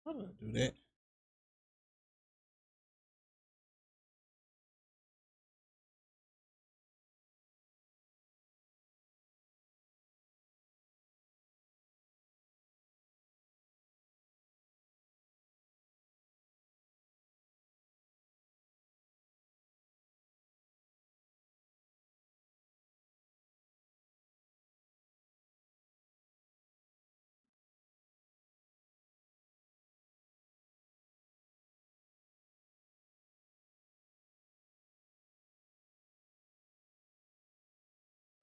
How did I do that?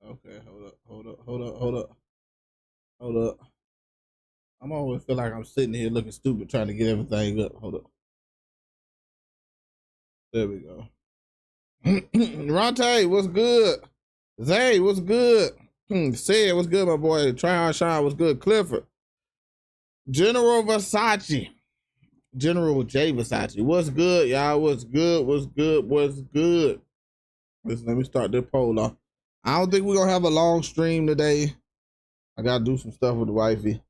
Okay, hold up. I'm always feel like I'm sitting here looking stupid trying to get everything up. Hold up. There we go. Ronte, what's good? Zay, what's good? Sid, what's good, my boy? Try Hard Shine, what's good? Clifford. General Versace. General J Versace. What's good, y'all? What's good? What's good? What's good? Listen, let me start this poll off. I don't think we're gonna have a long stream today. I gotta do some stuff with the wifey.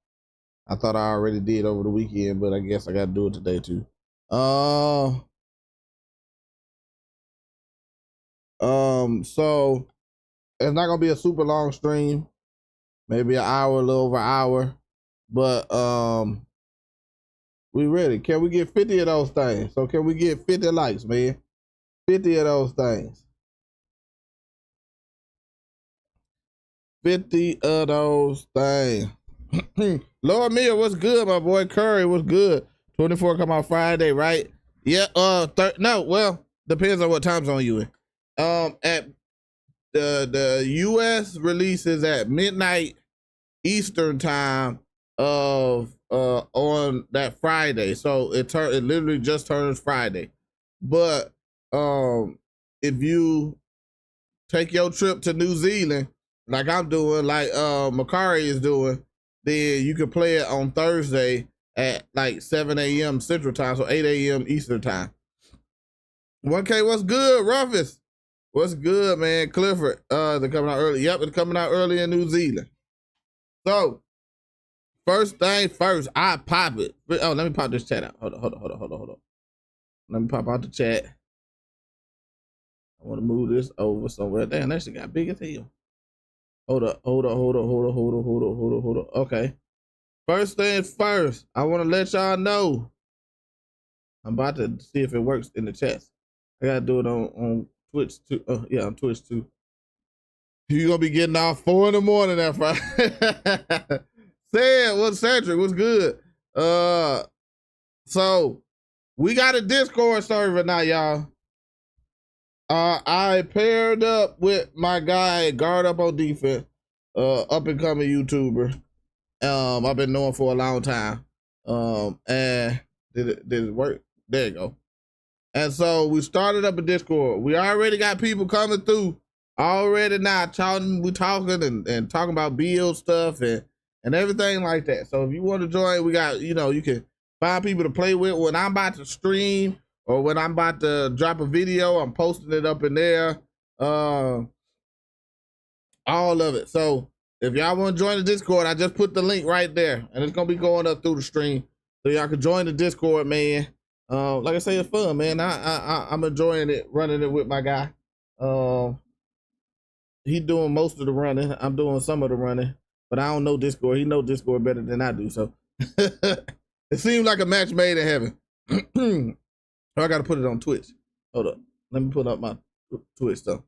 I thought I already did over the weekend, but I guess I gotta do it today too. So it's not gonna be a super long stream, maybe an hour, a little over an hour. But we ready. Can we get 50 of those things? So can we get 50 likes, man? 50 of those things. 50 of those things. Lord Mia, what's good, my boy? Curry, what's good? 24 come out Friday, right? Yeah, no, well, depends on what time zone you in. At the US releases at midnight Eastern time of on that Friday. So it literally just turns Friday. But if you take your trip to New Zealand, like I'm doing, like Makari is doing, then you can play it on Thursday at like 7 a.m. Central Time, so 8 a.m. Eastern Time. 1K, what's good, Rufus? What's good, man? Clifford, they're coming out early. Yep, they're coming out early in New Zealand. So, first thing first, I pop it. Oh, let me pop this chat out. Hold on. Let me pop out the chat. I want to move this over somewhere. Damn, that shit got big as hell. Hold up. Okay. First things first, I want to let y'all know. I'm about to see if it works in the chat. I gotta do it on Twitch too. Yeah, on Twitch too. You're gonna be getting off 4 in the morning that Friday. Say it, what's Cedric? What's good? So we got a Discord server now, y'all. I paired up with my guy, Guard Up on Defense, up and coming YouTuber. I've been knowing for a long time. And did it work? There you go. And so we started up a Discord. We already got people coming through already now. We talking and talking about build stuff and everything like that. So if you want to join, we got, you can find people to play with. When I'm about to stream or when I'm about to drop a video, I'm posting it up in there. All of it. So if y'all want to join the Discord, I just put the link right there, and it's gonna be going up through the stream, so y'all can join the Discord, man. Like I say, it's fun, man. I'm enjoying it, running it with my guy. He doing most of the running. I'm doing some of the running, but I don't know Discord. He know Discord better than I do, so it seems like a match made in heaven. I gotta put it on Twitch. Hold up, let me put up my Twitch stuff.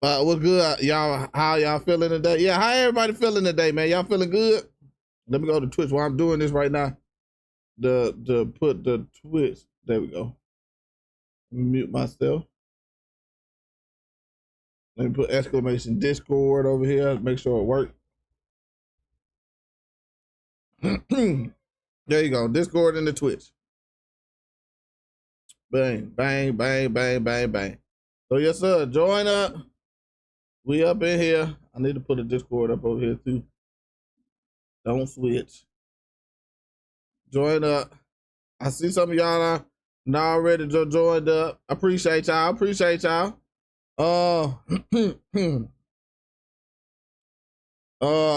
What's good, y'all? How y'all feeling today? Yeah, how everybody feeling today, man? Y'all feeling good? Let me go to Twitch while I'm doing this right now. To put the Twitch. There we go. Let me mute myself. Let me put exclamation Discord over here. Make sure it works. There you go. Discord and the Twitch. Bang, bang, bang, bang, bang, bang. So yes, sir. Join up. We up in here. I need to put a Discord up over here too. Don't switch. Join up. I see some of y'all are now already joined up. I appreciate y'all.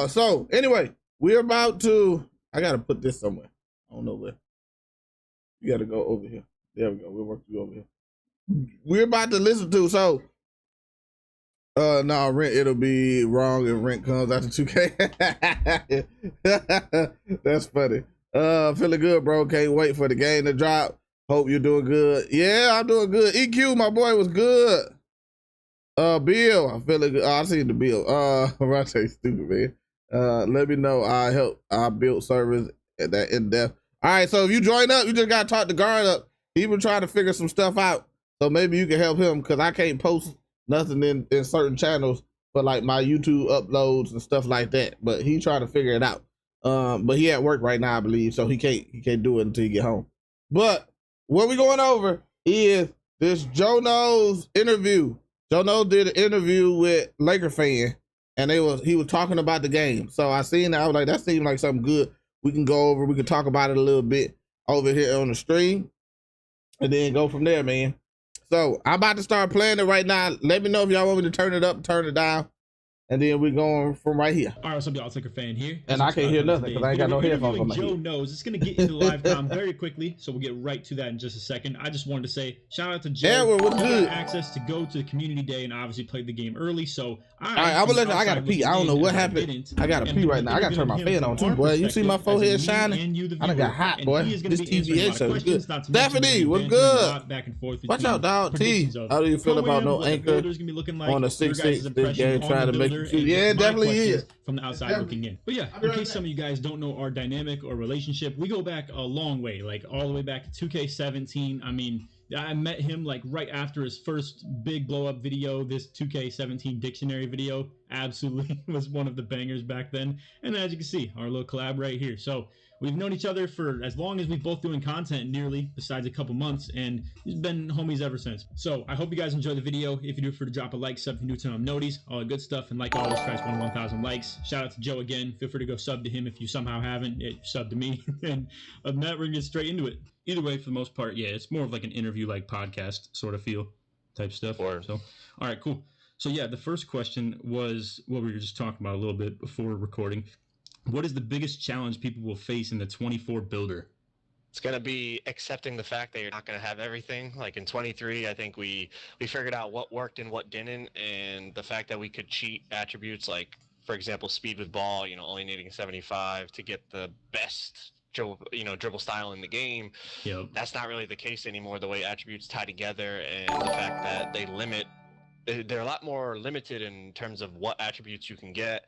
So anyway, we're about to. I gotta put this somewhere. I don't know where. You got to go over here. There we go. We'll work you over here. We're about to listen to, so no, rent, it'll be wrong if rent comes after 2K. That's funny. Feeling good, bro. Can't wait for the game to drop. Hope you're doing good. Yeah, I'm doing good. EQ, my boy, was good. Bill, I'm feeling good. I seen the bill. Rante, stupid, man. Let me know. I built servers at that in depth. All right, so if you join up, you just gotta talk the guard up. He been trying to figure some stuff out, so maybe you can help him, because I can't post nothing in certain channels for like my YouTube uploads and stuff like that. But he trying to figure it out. But he at work right now, I believe, so he can't do it until he get home. But what we going over is this Joe Knows interview. Joe Knows did an interview with Laker fan, and he was talking about the game. So I seen that, I was like, that seemed like something good. We can go over, we can talk about it a little bit over here on the stream, and then go from there, man. So I'm about to start playing it right now. Let me know if y'all want me to turn it up, turn it down, and then we're going from right here. All right, what's up, y'all? Laker fan here. And I can't hear nothing because I ain't got no headphones on my head. Joe Knows. It's going to get into live com very quickly, so we'll get right to that in just a second. I just wanted to say shout out to Joe. Yeah, well, what's good? Access to go to the community day and obviously played the game early, so I'm gonna let you. I gotta pee. I don't know what happened. I gotta pee right now. I gotta turn my fan on too, boy. You see my forehead shining? I done got hot, boy. This TVA show is good. Stephanie, what's good? Watch out, dog. T. How do you feel about no anchor on a 6-6 this game trying to make you choose? Yeah, it definitely is. From the outside looking in. But yeah, in case some of you guys don't know our dynamic or relationship, we go back a long way, like all the way back to 2K17. I mean, I met him like right after his first big blow up video, this 2K17 dictionary video. Absolutely was one of the bangers back then. And as you can see, our little collab right here. So we've known each other for as long as we've both doing content, nearly, besides a couple months, and he's been homies ever since. So I hope you guys enjoy the video. If you do, for to drop a like, sub if you're new to noties, all the good stuff, and like always, try to 1,000 likes. Shout out to Joe again. Feel free to go sub to him if you somehow haven't. Sub to me. And other than that, we're gonna get straight into it. Either way, for the most part, yeah, it's more of like an interview, like podcast sort of feel type stuff. So, all right, cool. So yeah, the first question was what we were just talking about a little bit before recording. What is the biggest challenge people will face in the 24 builder? It's going to be accepting the fact that you're not going to have everything. Like in 23, I think we figured out what worked and what didn't, and the fact that we could cheat attributes like, for example, speed with ball, only needing 75 to get the best dribble style in the game. Yep. That's not really the case anymore, the way attributes tie together, and the fact that they're a lot more limited in terms of what attributes you can get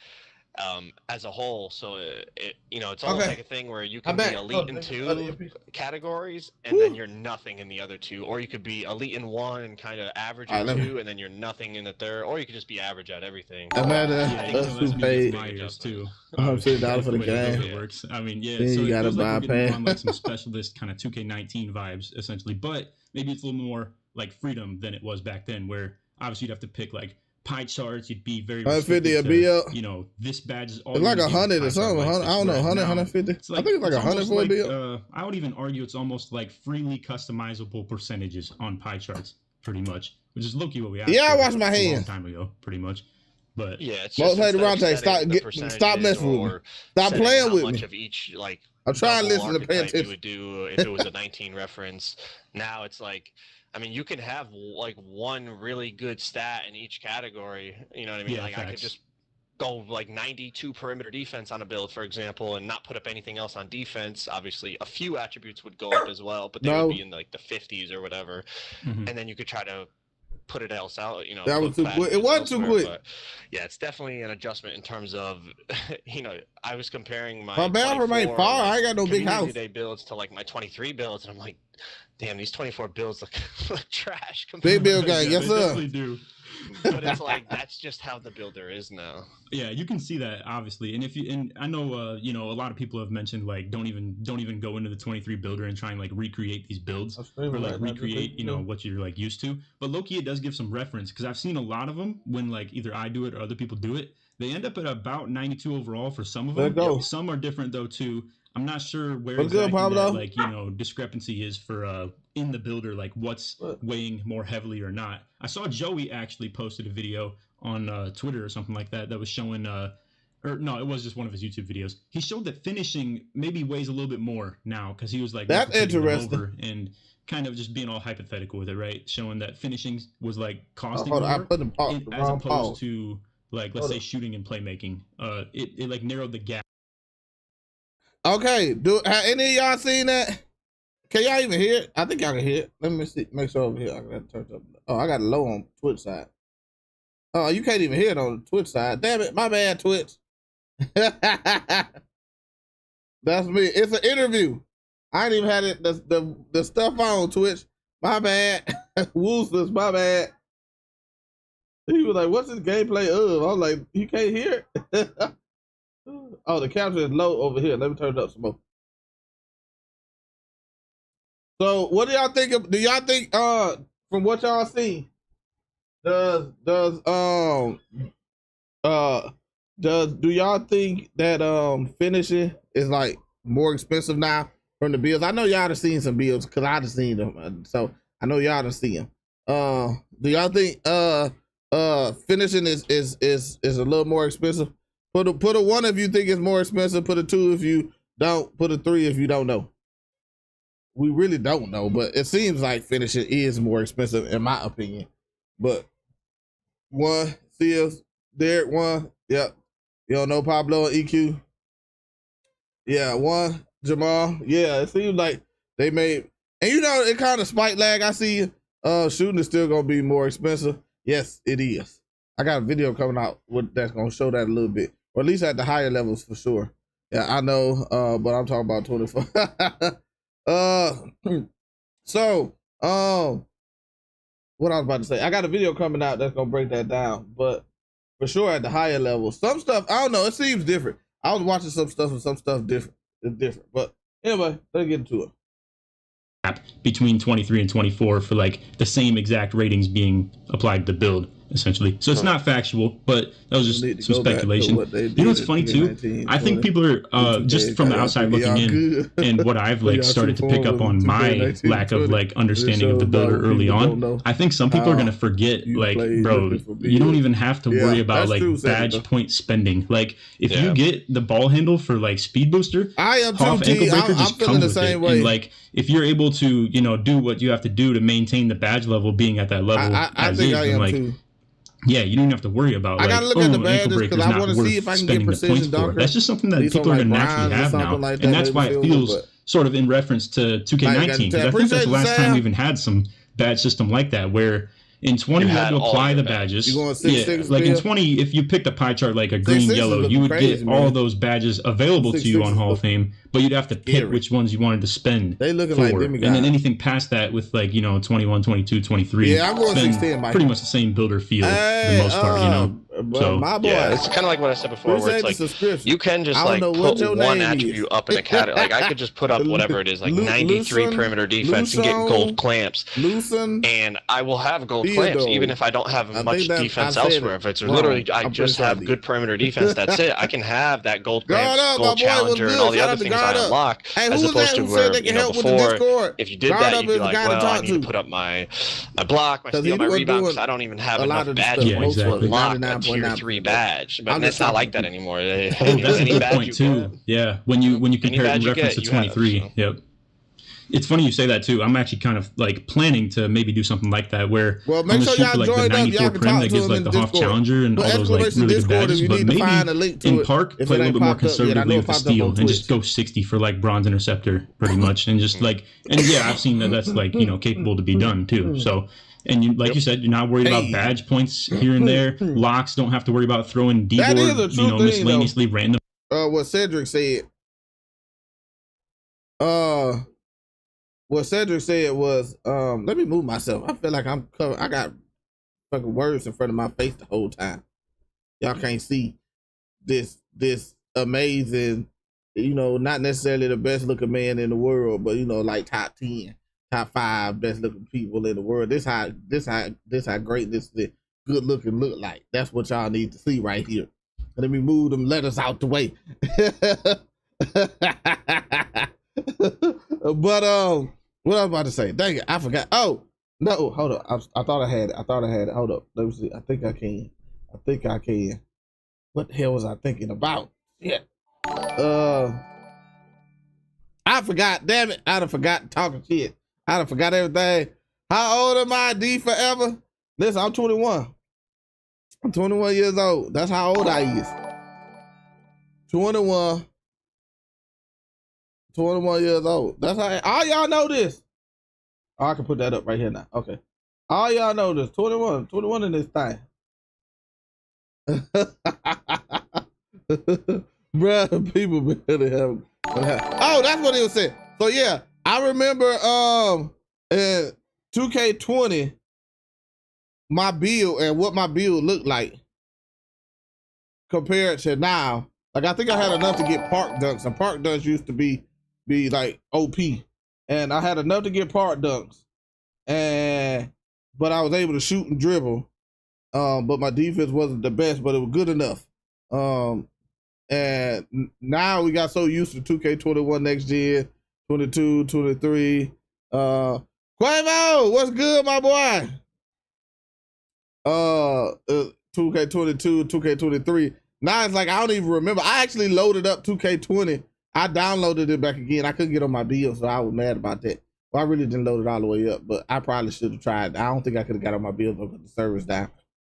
as a whole. So it's almost like a thing where you can be elite in two categories and then you're nothing in the other two, or you could be elite in one and kind of average in two and then you're nothing in the third, or you could just be average at everything. Us who paid too. $150 for the game. It works. I mean, yeah. Then so you gotta buy like on like some specialist kind of 2K19 vibes essentially, but maybe it's a little more like freedom than it was back then, where obviously you'd have to pick like pie charts. You'd be very 150 a BL. This badge is all. It's like 100 or something. I don't know, 100, 150. I think it's like 100 for a BL. I would even argue it's almost like freely customizable percentages on pie charts, pretty much, which is low-key what we had. Yeah, I washed my hands a long hands time ago, pretty much. But yeah, it's just stop messing with me. Stop playing with me. Of each, like, I'm trying to listen to pay attention. You would do if it was a 19 reference. Now it's like, I mean, you can have like one really good stat in each category. You know what I mean? Yeah, like facts. I could just go like 92 perimeter defense on a build, for example, and not put up anything else on defense. Obviously, a few attributes would go up as well, but they would be in like the 50s or whatever. And then you could try to put it else out. That was too quick. It wasn't too quick. But yeah, it's definitely an adjustment in terms of, I was comparing my bad remain far. I ain't got no big house. Day builds to like my 23 builds, and I'm like, damn, these 24 builds look like trash. Big build guy, yes sir. They definitely do. But it's like, that's just how the builder is now. Yeah, you can see that obviously, and I know a lot of people have mentioned like don't even go into the 23 builder and try and like recreate these builds or like recreate what you're like used to. But low-key, it does give some reference, because I've seen a lot of them when like either I do it or other people do it. They end up at about 92 overall for some of them. Some are different though too. I'm not sure where exactly that, discrepancy is for in the builder, like what's weighing more heavily or not. I saw Joey actually posted a video on Twitter or something like that was showing or no, it was just one of his YouTube videos. He showed that finishing maybe weighs a little bit more now because he was like that's interesting over and kind of just being all hypothetical with it, right? Showing that finishing was like costing hold on, more I put the as opposed pause. to like let's say shooting and playmaking. It like narrowed the gap. Okay, have any of y'all seen that? Can y'all even hear it? I think y'all can hear it. Let me see. Make sure over here. I got it turned up. Oh, I got it low on Twitch side. Oh, you can't even hear it on the Twitch side. Damn it, my bad, Twitch. That's me. It's an interview. I ain't even had it the stuff on Twitch. My bad. Woosters, my bad. He was like, "What's this gameplay of?" I was like, "You can't hear it." Oh, the capture is low over here. Let me turn it up some more. So, what do y'all think? Do y'all think, from what y'all see, do y'all think that finishing is like more expensive now from the builds? I know y'all have seen some builds because I have seen them, so I know y'all have seen them. Do y'all think finishing is a little more expensive? Put a 1 if you think it's more expensive. Put a 2 if you don't. Put a 3 if you don't know. We really don't know, but it seems like finishing is more expensive in my opinion. But 1, Seals, Derek 1, yep. You don't know Pablo and EQ? Yeah, 1, Jamal. Yeah, it seems like they made, and you know, it kind of spike lag. I see shooting is still gonna be more expensive. Yes, it is. I got a video coming out that's gonna show that a little bit, or at least at the higher levels for sure. Yeah, I know, but I'm talking about 24. So, what I was about to say, I got a video coming out that's gonna break that down, but for sure at the higher level, some stuff, I don't know, it seems different. I was watching some stuff and some stuff different. It's different, but anyway, let's get into it. Between 23 and 24 for like the same exact ratings being applied to the build, essentially. So it's not factual, but that was just some speculation. You know what's funny too? I think people are just from the outside looking in, and what I've like started to pick up on my lack of like understanding of the builder early on. I think some people are gonna forget, like, bro, you don't even have to worry about like badge point spending. Like if you get the ball handle for like speed booster, Hoff ankle breaker just comes with it. And like if you're able to, you know, do what you have to do to maintain the badge level being at that level, I think I am too. Yeah, you don't even have to worry about. I gotta look at the badges because I want to see if I can get precision dunker. That's just something that people are gonna naturally have now, and that's why it feels sort of in reference to 2K19. Because I think that's the last time we even had some badge system like that, where in 20 you had to apply the badges. Like in 20, if you picked a pie chart like a green, yellow, you would get all those badges available to you on Hall of Fame, but you'd have to pick which ones you wanted to spend. They looking like demigods. And then anything past that with like, you know, 21, 22, 23. Yeah, I'm going 16, Mike. Pretty much the same builder feel for the most part, you know. So my boy, yeah, it's kind of like what I said before, where it's like you can just like put one attribute up in a category. Like I could just put up whatever it is, like 93 perimeter defense and get gold clamps, and I will have gold clamps even if I don't have much defense elsewhere. If it's literally I just have good perimeter defense, that's it. I can have that gold clamps, gold challenger, and all the other things I unlock, as opposed to where, you know, before, if you did that, you'd be like, well, I need to put up my block, my steal, my rebound, because I don't even have enough badge points to unlock a tier 3 badge. But it's not like that anymore. That's a good point too. Yeah, when you compare it in reference to 23. Yep. It's funny you say that too. I'm actually kind of like planning to maybe do something like that, where make sure y'all like join the 94 prim that gives like the Hoff Challenger and all those like really good badges, but maybe in Park play a little bit more conservatively with the steal and just go 60 for like bronze interceptor pretty much, and just like, and yeah, I've seen that's like, you know, capable to be done too. So, and you, like you said, you're not worried about badge points here and there. Locks don't have to worry about throwing D-board, you know, miscellaneously random. What Cedric said. What Cedric said was, let me move myself. I feel like I'm covered. I got fucking words in front of my face the whole time. Y'all can't see this amazing, you know, not necessarily the best looking man in the world, but you know, like top 10, top 5 best looking people in the world. This how great this good looking look like. That's what y'all need to see right here. Let me move them letters out the way. But what I was about to say, dang it, I forgot. Oh no, hold up. I thought I had it. Hold up. Let me see. I think I can. What the hell was I thinking about? Yeah. I forgot. Damn it! I done forgot talking shit. I done forgot everything. How old am I? D forever. Listen, I'm 21. I'm 21 years old. That's how old I is. 21 years old. That's how all y'all know this. Oh, I can put that up right here now. Okay. All y'all know this. 21 in this thing. Bruh, people better have. Oh, that's what he was saying. So yeah, I remember in 2K20, my build and what my build looked like compared to now. Like I think I had enough to get park dunks, and park dunks used to be like OP, and I had enough to get park dunks, but I was able to shoot and dribble. But my defense wasn't the best, but it was good enough. And now we got so used to 2K21 next gen, 22, 23. Quavo, what's good, my boy? 2K22, 2K23. Now it's like I don't even remember. I actually loaded up 2K20. I downloaded it back again. I couldn't get on my build, so I was mad about that. Well, I really didn't load it all the way up, but I probably should have tried. I don't think I could have got on my build because the server's down.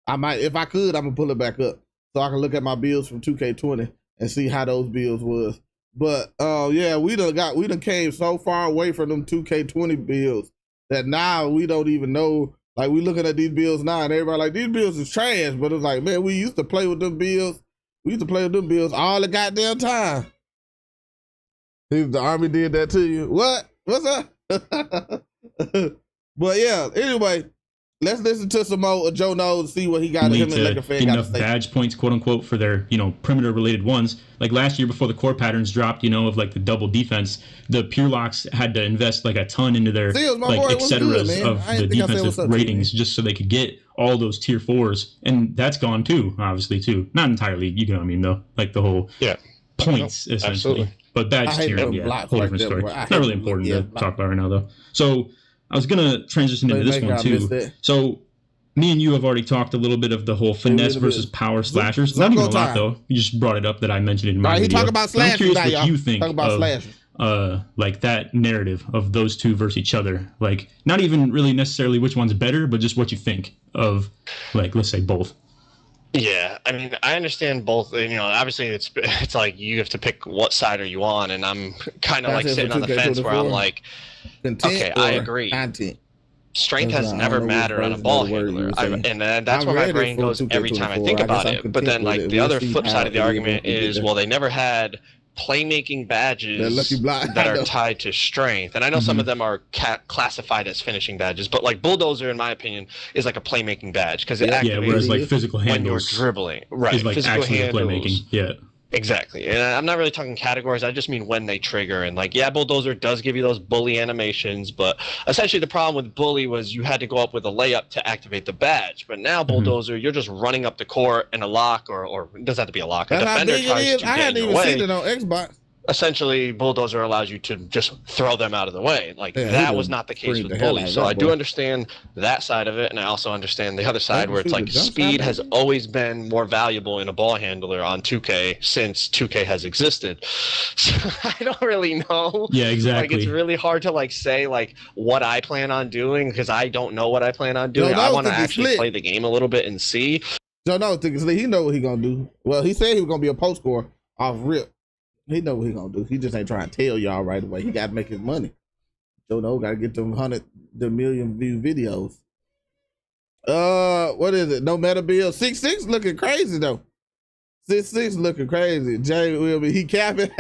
I might, if I could, I'm gonna pull it back up so I can look at my builds from 2K20 and see how those builds was. But yeah, we done came so far away from them 2K20 builds that now we don't even know. Like we looking at these builds now and everybody like these builds is trash, but it's like, man, we used to play with them builds. We used to play with them builds all the goddamn time. The army did that to you. What? What's up? But yeah, anyway, let's listen to some more of Joe Knows and see what he got. Him and Laker fan enough badge points, quote unquote, for their perimeter related ones. Like last year before the core patterns dropped, of like the double defense, the pure locks had to invest like a ton into their et ceteras of the defensive ratings just so they could get all those tier 4s, and that's gone too, obviously too. Not entirely, you know what I mean though, like the whole points essentially. Absolutely. But badge tiering, whole different story. Not really important to talk about right now though. So I was gonna transition into this one too. So me and you have already talked a little bit of the whole finesse versus power slashers. Not even a lot though. You just brought it up that I mentioned it in my video. Talk about slashers. I'm curious what you think of like that narrative of those two versus each other. Like not even really necessarily which one's better, but just what you think of, like, let's say both. Yeah, I mean, I understand both. Obviously, it's like you have to pick what side are you on, and I'm kind of like sitting on the fence where I'm like, okay, I agree. Strength has never mattered on a ball handler, and that's where my brain goes every time I think about it. But then, like, the other flip side of the argument is, well, they never had playmaking badges that are tied to strength, and I know some of them are classified as finishing badges, but like bulldozer in my opinion is like a playmaking badge because it activates whereas like physical handles when you're dribbling, right? Is like physical actually playmaking, Exactly. And I'm not really talking categories. I just mean when they trigger. And like, bulldozer does give you those bully animations, but essentially the problem with bully was you had to go up with a layup to activate the badge. But now bulldozer, you're just running up the court and a lock, or it doesn't have to be a lock. A defender tries to get in your way. I hadn't even seen it on Xbox. Essentially, bulldozer allows you to just throw them out of the way. Like that was not the case with bully. So I do understand that side of it, and I also understand the other side where it's like speed has always been more valuable in a ball handler on 2K since 2K has existed. So I don't really know. Yeah, exactly. Like it's really hard to like say like what I plan on doing because I don't know what I plan on doing. I want to actually play the game a little bit and see. Joe knows he know what he gonna do. Well, he said he was gonna be a post scorer off rip. He know what he gonna do. He just ain't trying to tell y'all right away. He gotta make his money. Joe No gotta get them the million view videos. What is it? No meta build. 6'6" looking crazy though. 6'6" looking crazy. Jay will be capping.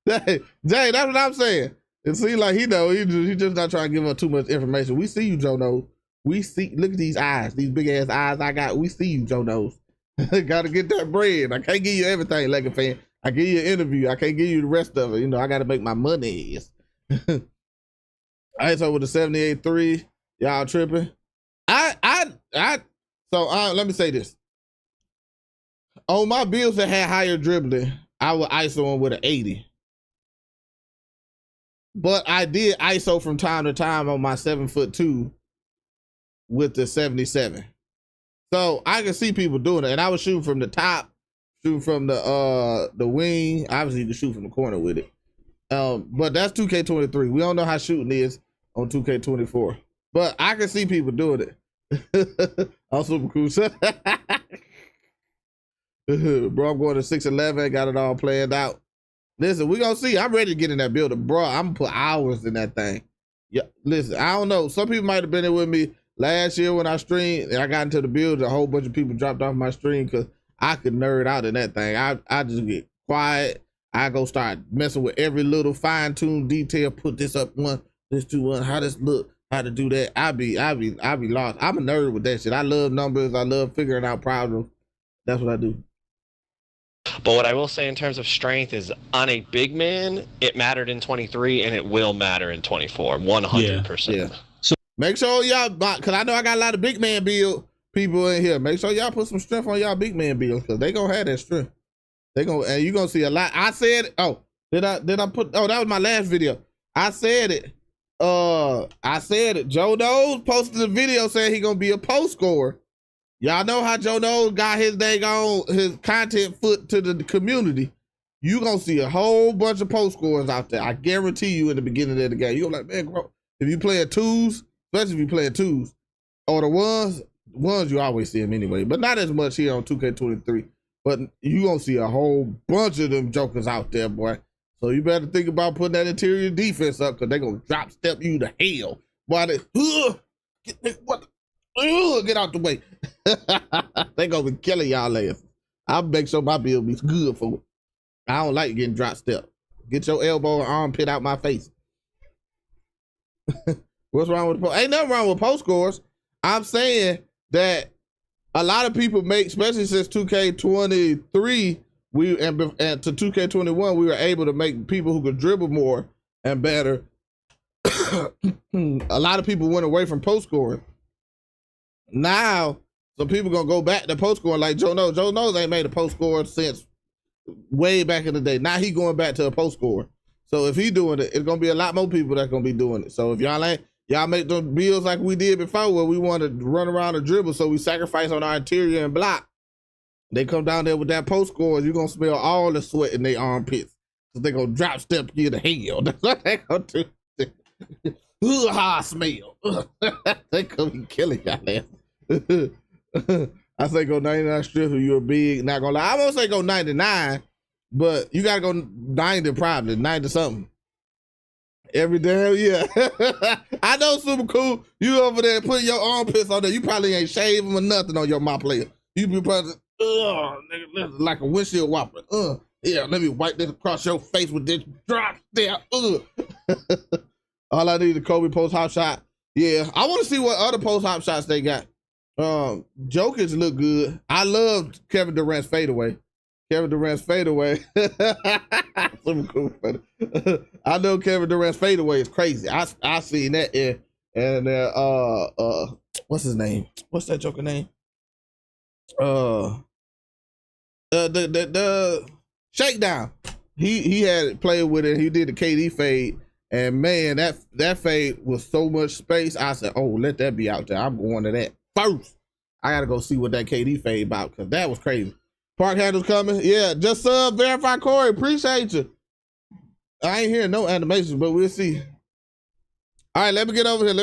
Jay, that's what I'm saying. It seems like he know. He just not trying to give up too much information. We see you, Joe Knows. We see. Look at these eyes. These big ass eyes I got. We see you, Joe Knows. Gotta get that bread. I can't give you everything, Laker fan. I give you an interview. I can't give you the rest of it. I got to make my money. All right, so with the 78-3, y'all tripping. So let me say this. On my builds that had higher dribbling, I would ISO them with an 80. But I did ISO from time to time on my 7'2" with the 77. So I can see people doing it. And I was shooting from the top Shooting from the wing. Obviously, you can shoot from the corner with it. But that's 2K23. We don't know how shooting is on 2K24. But I can see people doing it. I'm super cool. Bro, I'm going to 6'11", got it all planned out. Listen, we gonna see. I'm ready to get in that building, bro. I'm gonna put hours in that thing. Yeah, listen, I don't know. Some people might have been there with me last year when I streamed and I got into the build. A whole bunch of people dropped off my stream because I could nerd out in that thing. I just get quiet. I go start messing with every little fine-tuned detail. Put this up one, this two one. How this look? How to do that? I be lost. I'm a nerd with that shit. I love numbers. I love figuring out problems. That's what I do. But what I will say in terms of strength is on a big man, it mattered in 23 and it will matter in 24, 100%. Yeah. So make sure y'all, because I know I got a lot of big man build people in here. Make sure y'all put some strength on y'all big man builds because they gonna have that strength. They gonna, and you gonna see a lot. I said, did I put? Oh, that was my last video. I said it. Joe Knows posted a video saying he gonna be a post scorer. Y'all know how Joe Knows got his his content foot to the community. You gonna see a whole bunch of post scorers out there. I guarantee you in the beginning of the game. You're like, man, bro, if you playing twos, especially if you playing twos, or the ones you always see them anyway, but not as much here on 2K23. But you gonna see a whole bunch of them jokers out there, boy. So you better think about putting that interior defense up because they gonna drop step you to hell. Boy, get out the way. They gonna be killing y'all ass. I'll make sure my build be good for it. I don't like getting drop step. Get your elbow and armpit out my face. What's wrong with the post? Ain't nothing wrong with post scores. I'm saying that a lot of people make, especially since 2K23, and to 2K21, we were able to make people who could dribble more and better. A lot of people went away from post scoring. Now, some people gonna go back to post scoring like Joe Knows. Joe Knows ain't made a post score since way back in the day. Now he going back to a post score. So if he doing it, it's gonna be a lot more people that's gonna be doing it. So if y'all make those builds like we did before where we want to run around and dribble, so we sacrifice on our interior and block. They come down there with that post scores, you're gonna smell all the sweat in their armpits. So they gonna drop step you to hell. That's what they gonna do. How I smell. They gonna be killing y'all ass. I say go 99 strips if you're big, not gonna lie. I won't say go 99, but you gotta go 90 probably, 90 something. Every damn year. I know super cool. You over there putting your armpits on there. You probably ain't shaving or nothing on your my player. You be probably, nigga, like a windshield wiper. Yeah, let me wipe this across your face with this drop there. All I need is a Kobe post hop shot. Yeah, I want to see what other post hop shots they got. Jokers look good. I love Kevin Durant's fadeaway. Super cool. I know Kevin Durant's fadeaway is crazy. I seen that and what's his name? What's that joker name? The Shakedown. He had played with it. He did the KD fade, and man, that fade was so much space. I said, oh, let that be out there. I'm going to that first. I gotta go see what that KD fade about because that was crazy. Park handles coming. Yeah, just verify Corey. Appreciate you. I ain't hearing no animations, but we'll see. All right, let me get over here.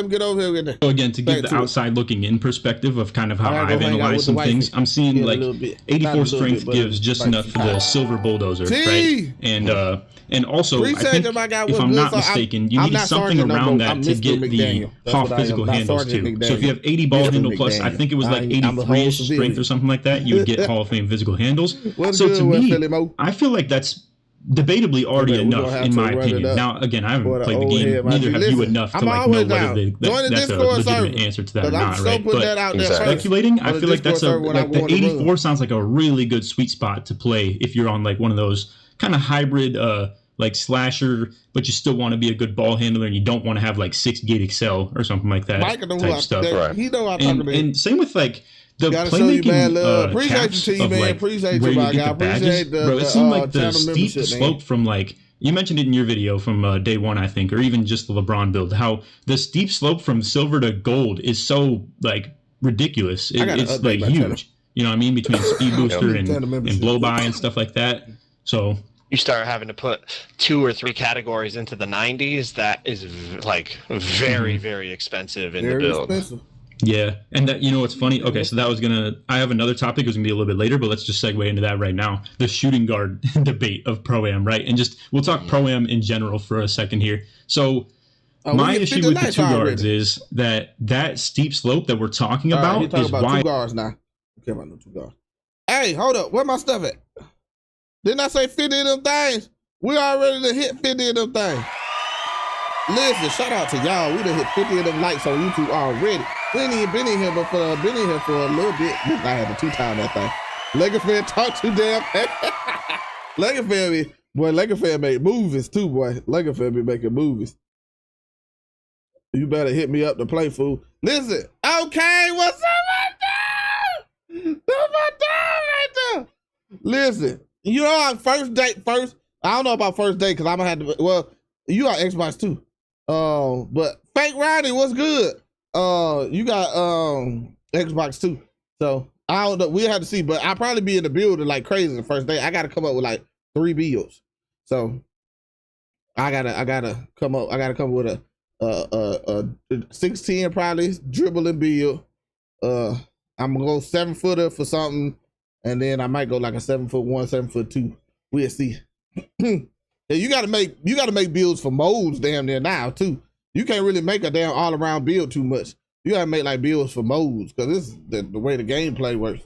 So again, to give the outside looking in perspective of kind of how I've analyzed some things, I'm seeing like 84 strength gives just enough for the silver bulldozer, right? And also, I think if I'm not mistaken, you need something around that to get the Hoff physical handles too. So if you have 80 ball handle plus, I think it was like 83-ish strength or something like that, you would get Hall of Fame physical handles. So to me, I feel like that's debatably already enough in my opinion. Now again, I haven't played the game, neither have you enough to like know whether that's a legitimate answer to that or not, right? But speculating, I feel like that's like the 84 sounds like a really good sweet spot to play if you're on like one of those kind of hybrid like slasher, but you still want to be a good ball handler and you don't want to have like 6 gate excel or something like that type stuff. Right. And same with like the playmaking caps of like where you get the badges, bro. It seemed like the steep slope from like, you mentioned it in your video from day one, I think, or even just the LeBron build, how the steep slope from silver to gold is so like ridiculous. It's like huge. You know what I mean? Between speed booster and blow by and stuff like that. So you start having to put 2 or 3 categories into the 90s. That is like very, very expensive in the build. Expensive. Yeah, and that, you know what's funny? Okay, so I have another topic. It was gonna be a little bit later, but let's just segue into that right now. The shooting guard debate of Pro-Am, right? And we'll talk Pro-Am in general for a second here. So my issue with the 2 guards is that steep slope that we're talking about is why 2 guards now. I care about no 2 guards. Hey, hold up, where my stuff at? Didn't I say 50 of them things? We already done hit 50 of them things. Listen, shout out to y'all. We done hit 50 of them likes on YouTube already. We ain't even been in here, but been in here for a little bit. I had to 2-time that thing. Lego fan talk too damn fast. Lego fan make movies too, boy. Lego fan be making movies. You better hit me up to play, fool. Listen, okay, what's up right there? That's my dog right there. Listen, you know, on first, I don't know about first date, because I'm gonna have to, well, you got Xbox too. But Fake Ronnie, what's good? You got Xbox too. So I don't know. We have to see, but I'll probably be in the building like crazy the first day. I gotta come up with like 3 builds. So I gotta come up with a 6'10" probably dribbling build. I'm gonna go 7-footer for something, and then I might go like a 7'1", 7'2". We'll see. Yeah, you gotta make builds for modes damn near now too. You can't really make a damn all around build too much. You gotta make like builds for modes, because this is the way the gameplay works.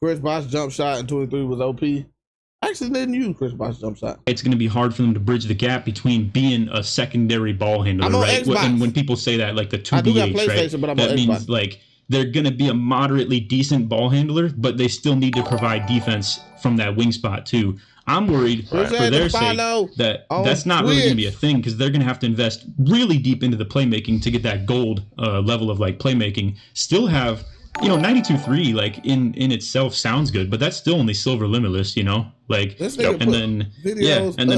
Chris Bosh jump shot in 23 was OP. I actually didn't use Chris Bosh jump shot. It's going to be hard for them to bridge the gap between being a secondary ball handler, right? And when people say that, like the 2BH, right? But that means like they're going to be a moderately decent ball handler, but they still need to provide defense from that wing spot too. I'm worried for their sake that that's not really going to be a thing, because they're going to have to invest really deep into the playmaking to get that gold level of like playmaking. Still have, you know, 92.3 like in itself sounds good, but that's still only silver limitless, you know, like, and then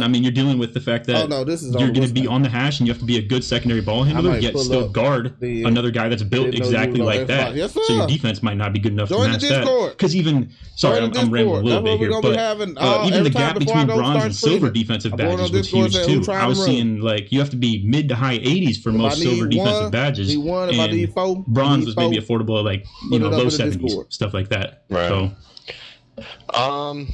I mean, you're dealing with the fact that you're going to be on the hash and you have to be a good secondary ball handler, yet still guard another guy that's built exactly like that. Yes, so your defense might not be good enough to match that. Because even, sorry, I'm rambling a little bit here, but even the gap between bronze and silver defensive badges was huge too. I was seeing like you have to be mid to high 80s for most silver defensive badges, and bronze was maybe affordable at like, you know, low 70s, stuff like that. Right. So,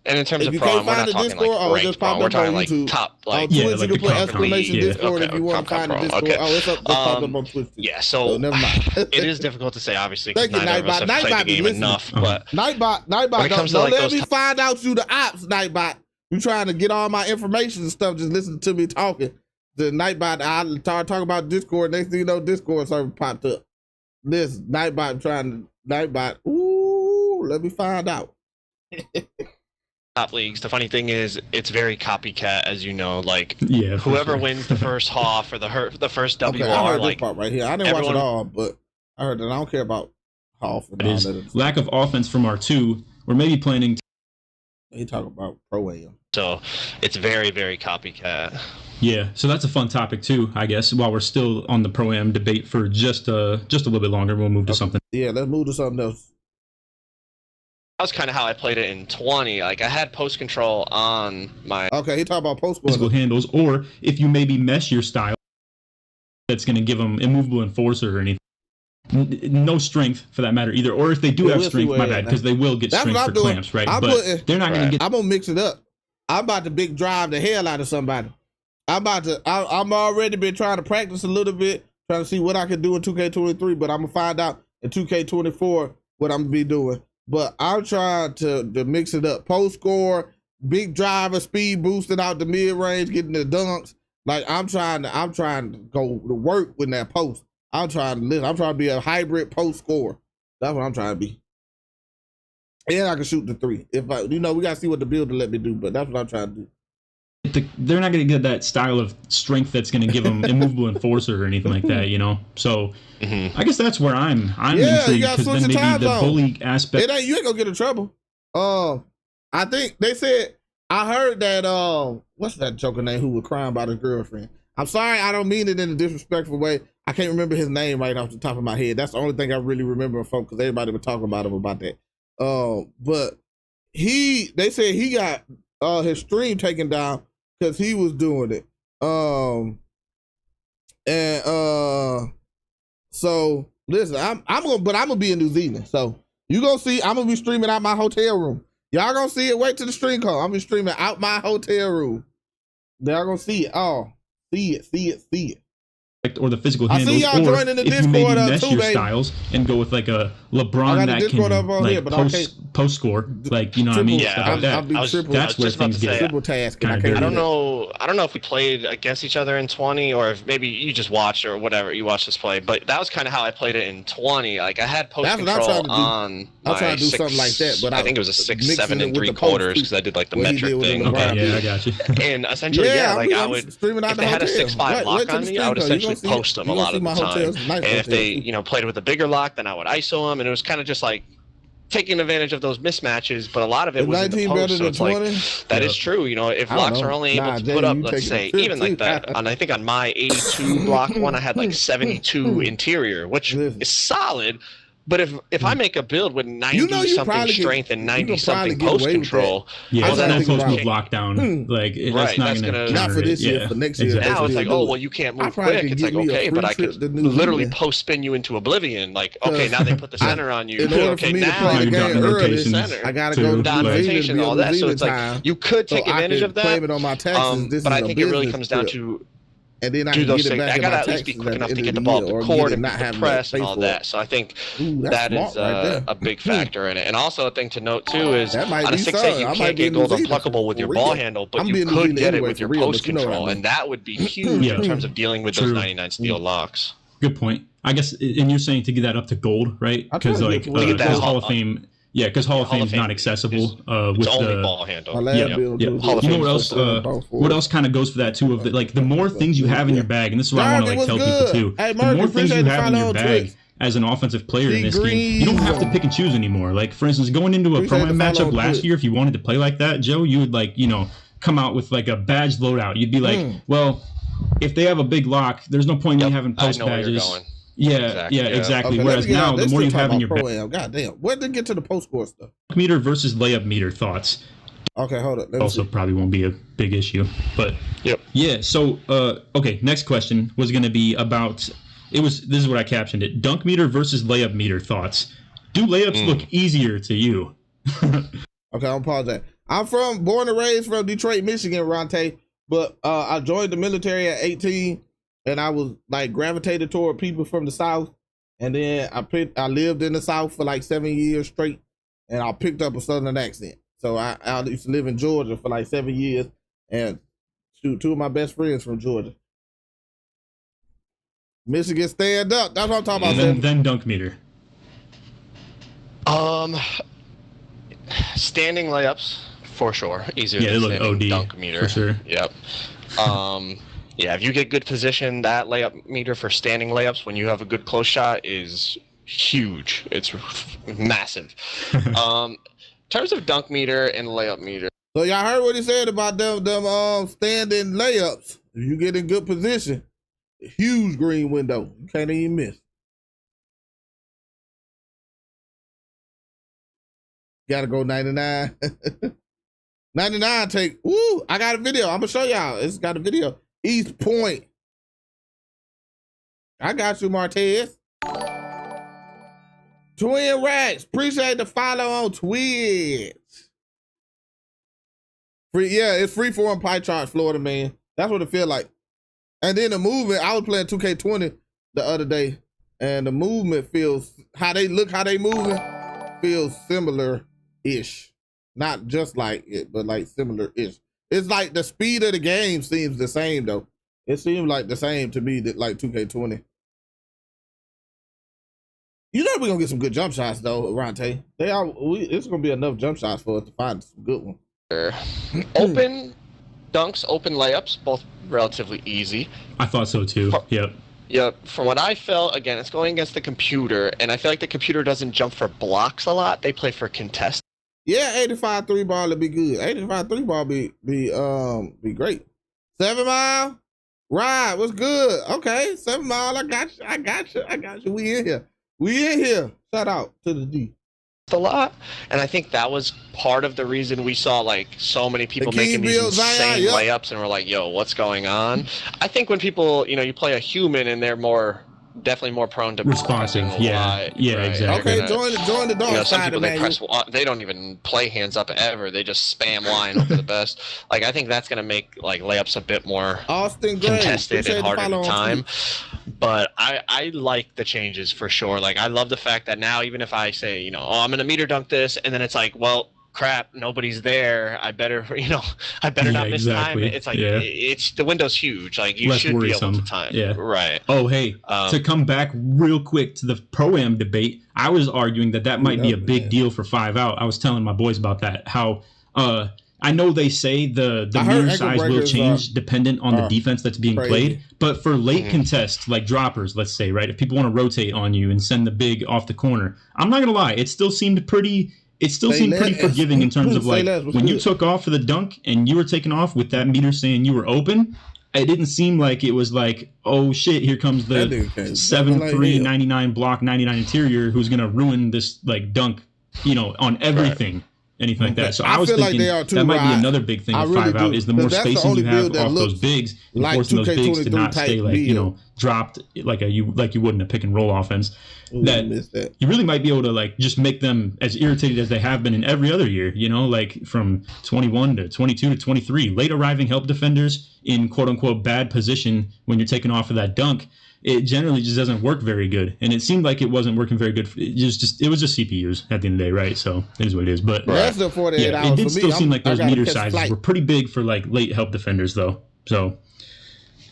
and in terms of pro, we're not talking like ranked pro. We're talking like top, like Twitch, you can put exclamation Discord if you want to find the Discord. Okay. Oh, it's up on Twitch. Yeah, so never mind. It is difficult to say, obviously, because neither of us have played the game enough. But Nightbot, don't let me find out you the ops, Nightbot. You trying to get all my information and stuff, just listen to me talking. The Nightbot, I talk about Discord. Next thing you know, Discord server popped up. This Nightbot, ooh, let me find out. Top leagues. The funny thing is, it's very copycat, as you know. Like, whoever wins the first Hoff or the first WR, I heard like this part right here. I didn't watch it all, but I heard that. I don't care about Hoff. Lack of offense from R2. We're maybe planning. He talking about Pro-Am. So it's very, very copycat. Yeah, so that's a fun topic too, I guess. While we're still on the Pro-Am debate for just a little bit longer, we'll move to something. Yeah, let's move to something else. That was kind of how I played it in 20. Like, I had post control on my. Okay, he talking about post handles, or if you maybe mesh your style, that's going to give them immovable enforcer or anything. No strength for that matter either. Or if they do have strength, my bad, because they will get strength for clamps, right? But they're not going to get. I'm gonna mix it up. I'm about to big drive the hell out of somebody. I'm already been trying to practice a little bit, trying to see what I can do in 2K23, but I'm gonna find out in 2K24 what I'm gonna be doing. But I'm trying to mix it up. Post score, big driver, speed boosting out the mid range, getting the dunks. Like I'm trying to go to work with that post. I'm trying to be a hybrid post scorer. That's what I'm trying to be. And I can shoot the 3. If we gotta see what the builder let me do, but that's what I'm trying to do. They're not going to get that style of strength that's going to give them immovable enforcer or anything like that, you know. So I guess that's where I'm intrigued, because then maybe the bully aspect. You ain't gonna get in trouble. I think they said, I heard that what's that joker name who was crying about his girlfriend? I'm sorry, I don't mean it in a disrespectful way. I can't remember his name right off the top of my head. That's the only thing I really remember from, because everybody was talking about him about that. But they said he got his stream taken down because he was doing it. So listen, I'm gonna be in New Zealand. So you gonna see, I'm gonna be streaming out my hotel room. Y'all gonna see it. Wait till the stream call. I'm gonna be streaming out my hotel room. Y'all gonna see it. Oh, see it. Or the physical I handles, see y'all or joining the if you Discord maybe mesh too, your baby. styles and go with like a LeBron that can post score, like, you know what I mean? Yeah, Stuff like that. That's where things get triple task. I don't know if we played against each other in 20, or if maybe you just watched or whatever, you watched us play, but that was kind of how I played it in 20. Like, I had post control on I'm trying to do something like that, but I think it was a 6, 7, and 3/4 because I did like the metric thing. Okay, yeah, I got you. And essentially, like I would, if they had a 6-5 lock on me, I would essentially post them a lot of the time. And if they, played with a bigger lock, then I would ISO them, and it was kind of just like taking advantage of those mismatches. But a lot of it was in the post, so it's like that is true. If locks are only able to put up, let's say, even like that, and I think on my 82 block one, I had like 72 interior, which is solid. But if I make a build with 90 something strength and 90 something post control, well, then that post move lockdown, like right, that's gonna not for this year, for next year. Now it's like, oh well, you can't move quick. It's like, okay, but I could literally post spin you into oblivion. Like, okay, now they put the center on you. Okay, now you're doing rotations. I gotta go down rotation and all that. So it's like you could take advantage of that. Claim it on my taxes. But I think it really comes down to and then I do can those get it things. back I gotta at least be quick enough to get the ball up the court and not have press and all that. So I think that is a big factor in it. And also a thing to note too is on a 6-8 you can't get gold unpluckable with your ball handle, but you could get it with your post control, and that would be huge in terms of dealing with those 99 steel locks. Good point. I guess, and you're saying to get that up to gold, right? Because like Hall of Fame. Yeah, because Hall of Fame is not accessible with only the ball handle. You know what else? What else kind of goes for that too? Of the more things you have in your bag, and this is what I want to like tell people too. The more things you have in your bag as an offensive player in this game, you don't have to pick and choose anymore. Like for instance, going into a pro-am matchup last year, if you wanted to play like that, Joe, you would like come out with like a badge loadout. You'd be like, well, if they have a big lock, there's no point in me having post badges. Yeah, exactly. Okay, whereas now, the more you have in your bag. God damn. Where did it get to the post score stuff? Meter versus layup meter thoughts. Okay, hold up. Also, probably won't be a big issue, but yeah. So, okay, next question was going to be about. This is what I captioned it: dunk meter versus layup meter thoughts. Do layups look easier to you? Okay, I'll pause that. I'm born and raised from Detroit, Michigan, Ronte, but I joined the military at 18. And I was like gravitated toward people from the South. And then I lived in the South for like 7 years straight. And I picked up a Southern accent. So I used to live in Georgia for like 7 years. And two of my best friends from Georgia. Michigan, stand up. That's what I'm talking about. Then dunk meter. Standing layups for sure. Easier than standing OD, dunk meter. For sure. Yep. Yeah, if you get good position, that layup meter for standing layups when you have a good close shot is huge. It's massive. In terms of dunk meter and layup meter. So y'all heard what he said about them standing layups. If you get in good position, huge green window. You can't even miss. Gotta go 99. 99 take. Woo! I got a video. I'm gonna show y'all. It's got a video. East Point. I got you, Martez. Twin Racks. Appreciate the follow on Twitch. It's free form pie chart, Florida, man. That's what it feel like. And then the movement, I was playing 2K20 the other day, and the movement feels, how they moving, feels similar-ish. Not just like it, but like similar-ish. It's like the speed of the game seems the same though. It seems like the same to me that like 2K20. You know we're gonna get some good jump shots though, Ronte. It's gonna be enough jump shots for us to find some good ones. Open dunks, open layups, both relatively easy. I thought so too. Yep. From what I felt, again, it's going against the computer, and I feel like the computer doesn't jump for blocks a lot. They play for contest. Yeah, 85 3 ball would be good. 85 3 ball be great. 7 Mile, Right, what's good? Okay, 7 Mile, I got you. I got you. I got you. We in here. We in here. Shout out to the D. A lot, and I think that was part of the reason we saw like so many people making these insane layups, and we're like, "Yo, what's going on?" I think when people, you play a human, and they're definitely more prone to responsive. Yeah, right? Exactly. Okay, join the dog. Some people they don't even play hands up ever. They just spam line over the best. Like I think that's gonna make like layups a bit more contested and harder to time. But I like the changes for sure. Like I love the fact that now even if I say, I'm gonna meter dunk this, and then it's like, well, crap, nobody's there. I better not miss time. It's like it's the window's huge. Like you should be able to time. Yeah. Right. Oh, hey, to come back real quick to the pro-am debate, I was arguing that might be a big deal for 5 out. I was telling my boys about that. How I know they say the mirror size will change dependent on the defense that's being played, but for late contests like droppers, let's say, right, if people want to rotate on you and send the big off the corner, I'm not gonna lie, it still seemed pretty forgiving in terms of like when you took off for the dunk and you were taking off with that meter saying you were open. It didn't seem like it was like, oh shit, here comes the 7'3", 99 block, 99 interior who's gonna ruin this like dunk, on everything. Right. Anything like that. So I was thinking that might be another big thing with 5 out is the more spacing you have off those bigs, you're forcing those bigs to not stay like, dropped like you would in a pick and roll offense. That you really might be able to like just make them as irritated as they have been in every other year, like from 21 to 22 to 23. Late arriving help defenders in quote unquote bad position when you're taking off of that dunk. It generally just doesn't work very good, and it seemed like it wasn't working very good. It was just CPUs at the end of the day, right? So it is what it is. But it did still seem like those meter sizes were pretty big for like late help defenders, though. So,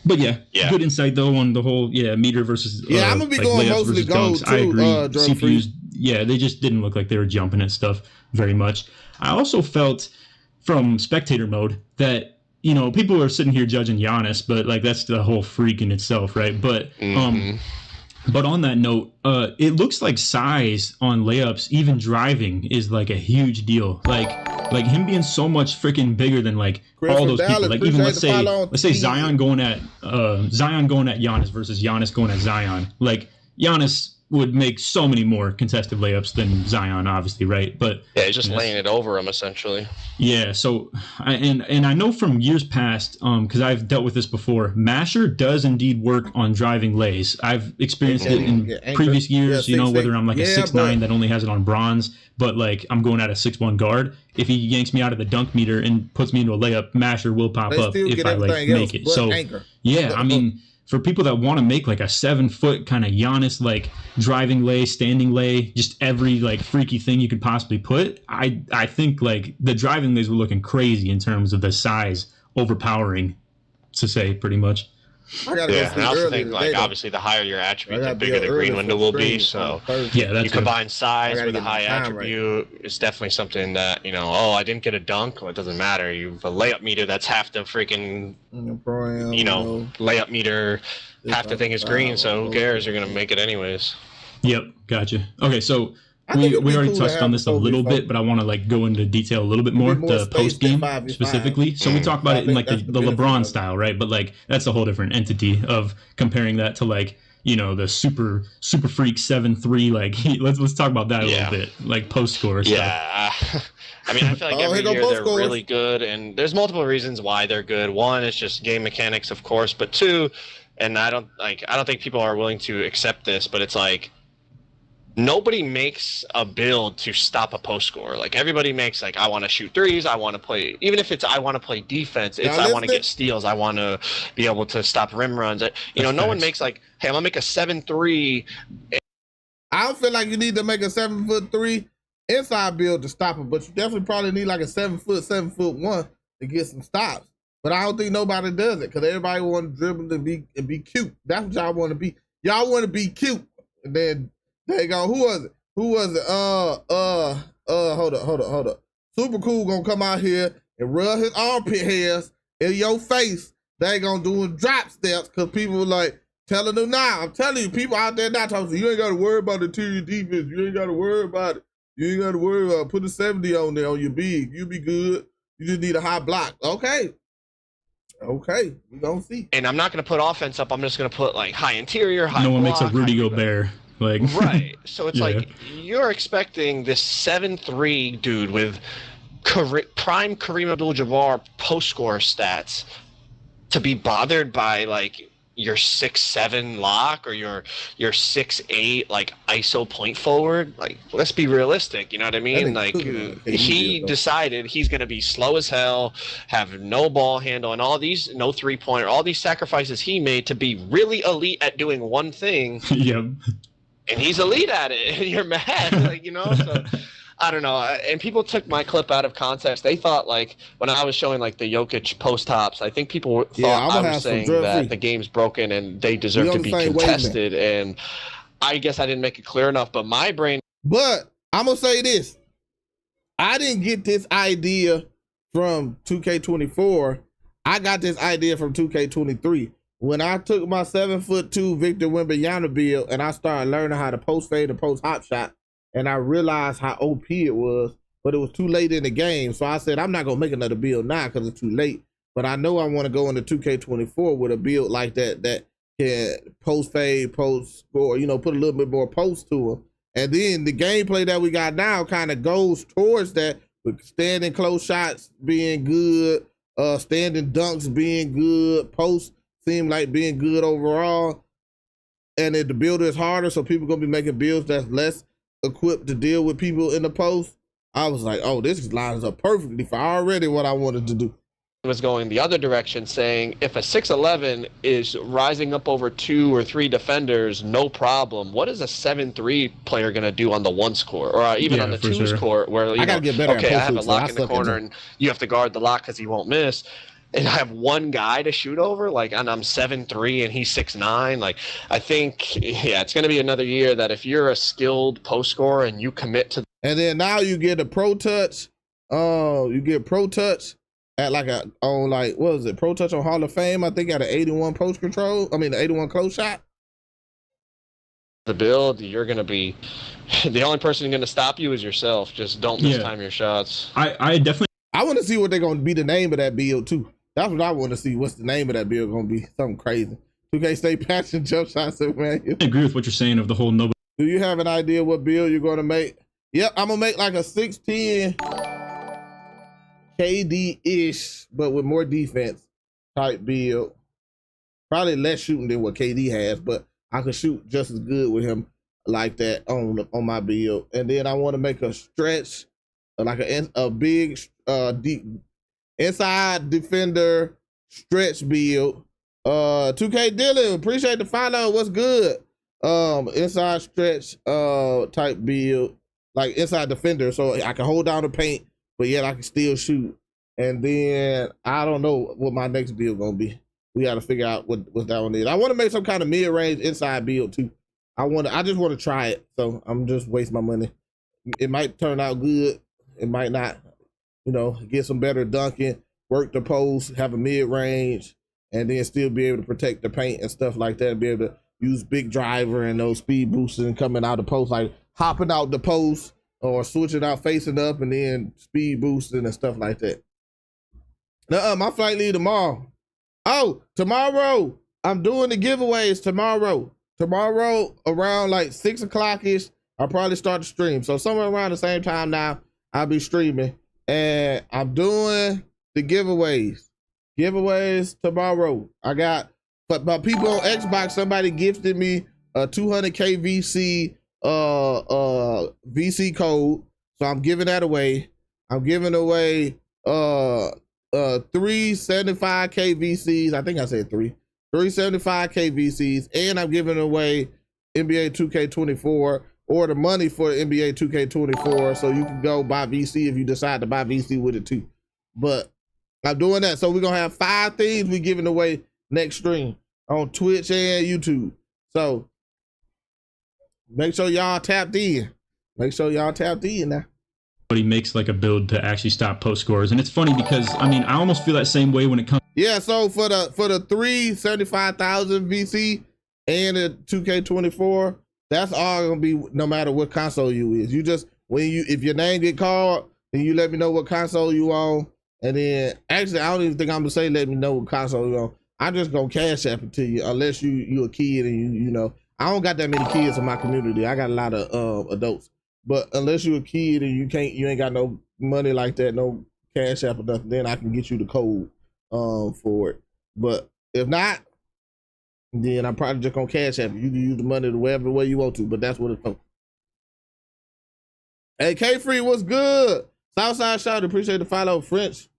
but good insight though on the whole meter versus I'm gonna be like going mostly gold too. I agree. CPUs, they just didn't look like they were jumping at stuff very much. I also felt from spectator mode that. People are sitting here judging Giannis, but like that's the whole freak in itself, right? But but on that note, it looks like size on layups, even driving, is like a huge deal. Like him being so much freaking bigger than like all those people. Like even let's say Zion going at Giannis versus Giannis going at Zion. Like Giannis would make so many more contested layups than Zion, obviously, right? But he's just laying it over him essentially. Yeah. So, and I know from years past, because I've dealt with this before, masher does indeed work on driving lays. I've experienced it in previous years. Whether I'm like a 6'9" that only has it on bronze, but like I'm going at a 6'1" guard. If he yanks me out of the dunk meter and puts me into a layup, masher will pop up if I like make it. So I mean. For people that want to make like a 7-foot kind of Giannis like driving lay, standing lay, just every like freaky thing you could possibly put, I think like the driving lays were looking crazy in terms of the size overpowering, to say pretty much. And I also think like obviously the higher your attribute, the bigger the green window will be. So that's you combine size with a high attribute. Right. It's definitely something that I didn't get a dunk. Well, it doesn't matter. You have a layup meter that's half the freaking layup meter. Half the thing is green, so who cares? You're gonna make it anyways. Yep, gotcha. Okay, so. We already touched on this a little bit, but I want to like go into detail a little bit more the post game specifically. So we talk about it in like the LeBron style, right? But like that's a whole different entity of comparing that to like the super freak 7-3. Like let's talk about that a little bit, like post score. Yeah, I mean I feel like every year they're really good, and there's multiple reasons why they're good. One is just game mechanics, of course, but two, and I don't think people are willing to accept this, but it's like. Nobody makes a build to stop a post score. Like everybody makes like I want to shoot threes, I want to play even if it's I want to play defense, it's I want to get steals, I want to be able to stop rim runs. No one makes like, hey, I'm gonna make a 7-3. I don't feel like you need to make a 7'3" inside build to stop it, but you definitely probably need like a 7'1" to get some stops. But I don't think nobody does it because everybody want to dribble and be cute. That's what y'all want to be. Y'all want to be cute, and then. There you go. Who was it? Hold up. Super Cool gonna come out here and rub his armpit hairs in your face. They gonna do drop steps because people like telling them now. I'm telling you, people out there now talking. You ain't gotta worry about the interior defense. You ain't gotta worry about it. You ain't gotta worry about put a 70 on there on your big. You be good. You just need a high block. Okay. Okay, we gonna see. And I'm not gonna put offense up. I'm just gonna put like high interior, high. No one block, makes a Rudy high Gobert. Like right. So it's Yeah. like you're expecting this 7'3" dude with prime Kareem Abdul-Jabbar post score stats to be bothered by like your 6'7" lock or your 6'8" like ISO point forward. Like, let's be realistic. You know what I mean? Like, he decided he's gonna be slow as hell, have no ball handle, and all these no 3-pointer, all these sacrifices he made to be really elite at doing one thing. Yep. And he's elite at it, and you're mad, like, you know. So I don't know. And people took my clip out of context. They thought, like, when I was showing like the Jokic post hops, I think people thought I was saying that the game's broken and they deserve to be contested. And I guess I didn't make it clear enough. But my brain. But I'm gonna say this: I didn't get this idea from 2K24. I got this idea from 2K23. When I took my 7'2" Victor Wembanyama build and I started learning how to post fade and post hop shot, and I realized how OP it was, but it was too late in the game. So I said, I'm not gonna make another build now because it's too late. But I know I want to go into 2K24 with a build like that can post fade, post score, you know, put a little bit more post to them. And then the gameplay that we got now kind of goes towards that, with standing close shots being good, standing dunks being good, post seem like being good overall, and the build is harder, so people gonna be making builds that's less equipped to deal with people in the post. I was like, oh, this lines up perfectly for already what I wanted to do. Was going the other direction, saying if a 6'11" is rising up over 2 or 3 defenders, no problem. What is a 7'3" player gonna do on the 1's court, or even on the 2's court, where you gotta get better okay, at I have a lock in the corner and you have to guard the lock because he won't miss. And I have one guy to shoot over, like, and I'm 7'3" and he's 6'9". Like, I think, yeah, it's going to be another year that if you're a skilled post scorer and you commit to. And then now you get a pro touch. You get pro touch at like what is it? Pro touch on Hall of Fame. I think at an 81 post control. I mean, the 81 close shot. The build, you're going to be the only person going to stop you is yourself. Just don't mistime your shots. I definitely. I want to see what they're going to be the name of that build too. That's what I want to see. What's the name of that build going to be? Something crazy. 2K stay patching jump shots. Man, I agree with what you're saying of the whole nobody. Do you have an idea what build you're going to make? Yep, I'm going to make like a 6'10" KD-ish, but with more defense type build. Probably less shooting than what KD has, but I could shoot just as good with him like that on my build. And then I want to make a stretch, like a big deep inside defender stretch build. 2K Dylan, appreciate the follow. What's good? Inside stretch type build, like inside defender, so I can hold down the paint, but yet I can still shoot. And then I don't know what my next build gonna be. We got to figure out what that one is. I want to make some kind of mid-range inside build too. I just want to try it, so I'm just wasting my money. It might turn out good. It might not. You know, get some better dunking, work the post, have a mid-range, and then still be able to protect the paint and stuff like that. Be able to use big driver and those speed boosters and coming out the post, like hopping out the post or switching out facing up and then speed boosting and stuff like that. My flight leave tomorrow. Oh, tomorrow I'm doing the giveaways tomorrow. Tomorrow around like 6 o'clock-ish, I'll probably start the stream. So somewhere around the same time now, I'll be streaming. And I'm doing the giveaways. Giveaways tomorrow. I got, but by people on Xbox, somebody gifted me a 200K VC code. So I'm giving that away. I'm giving away 3 75K VCs. I think I said 3 75K VCs, and I'm giving away NBA 2K24 or the money for NBA 2K24, so you can go buy VC if you decide to buy VC with it too. But I'm doing that, so we're gonna have 5 things we giving away next stream on Twitch and YouTube. So make sure y'all tapped in. Make sure y'all tapped in now. He makes like a build to actually stop post scores, and it's funny because I mean I almost feel that same way when it comes. Yeah, so for the 375,000 VC and the 2K24, that's all gonna be no matter what console you is. You just if your name get called, then you let me know what console you on, And then actually, I don't even think I'm gonna say let me know what console you're on. I'm just gonna cash app it to you unless you a kid and you know. I don't got that many kids in my community. I got a lot of adults. But unless you a kid and you ain't got no money like that, no cash app or nothing, then I can get you the code for it. But if not, then I'm probably just gonna cash app. You can use the money wherever way you want to, but that's what it's for. Hey, K Free, what's good? Southside shout, appreciate the follow. French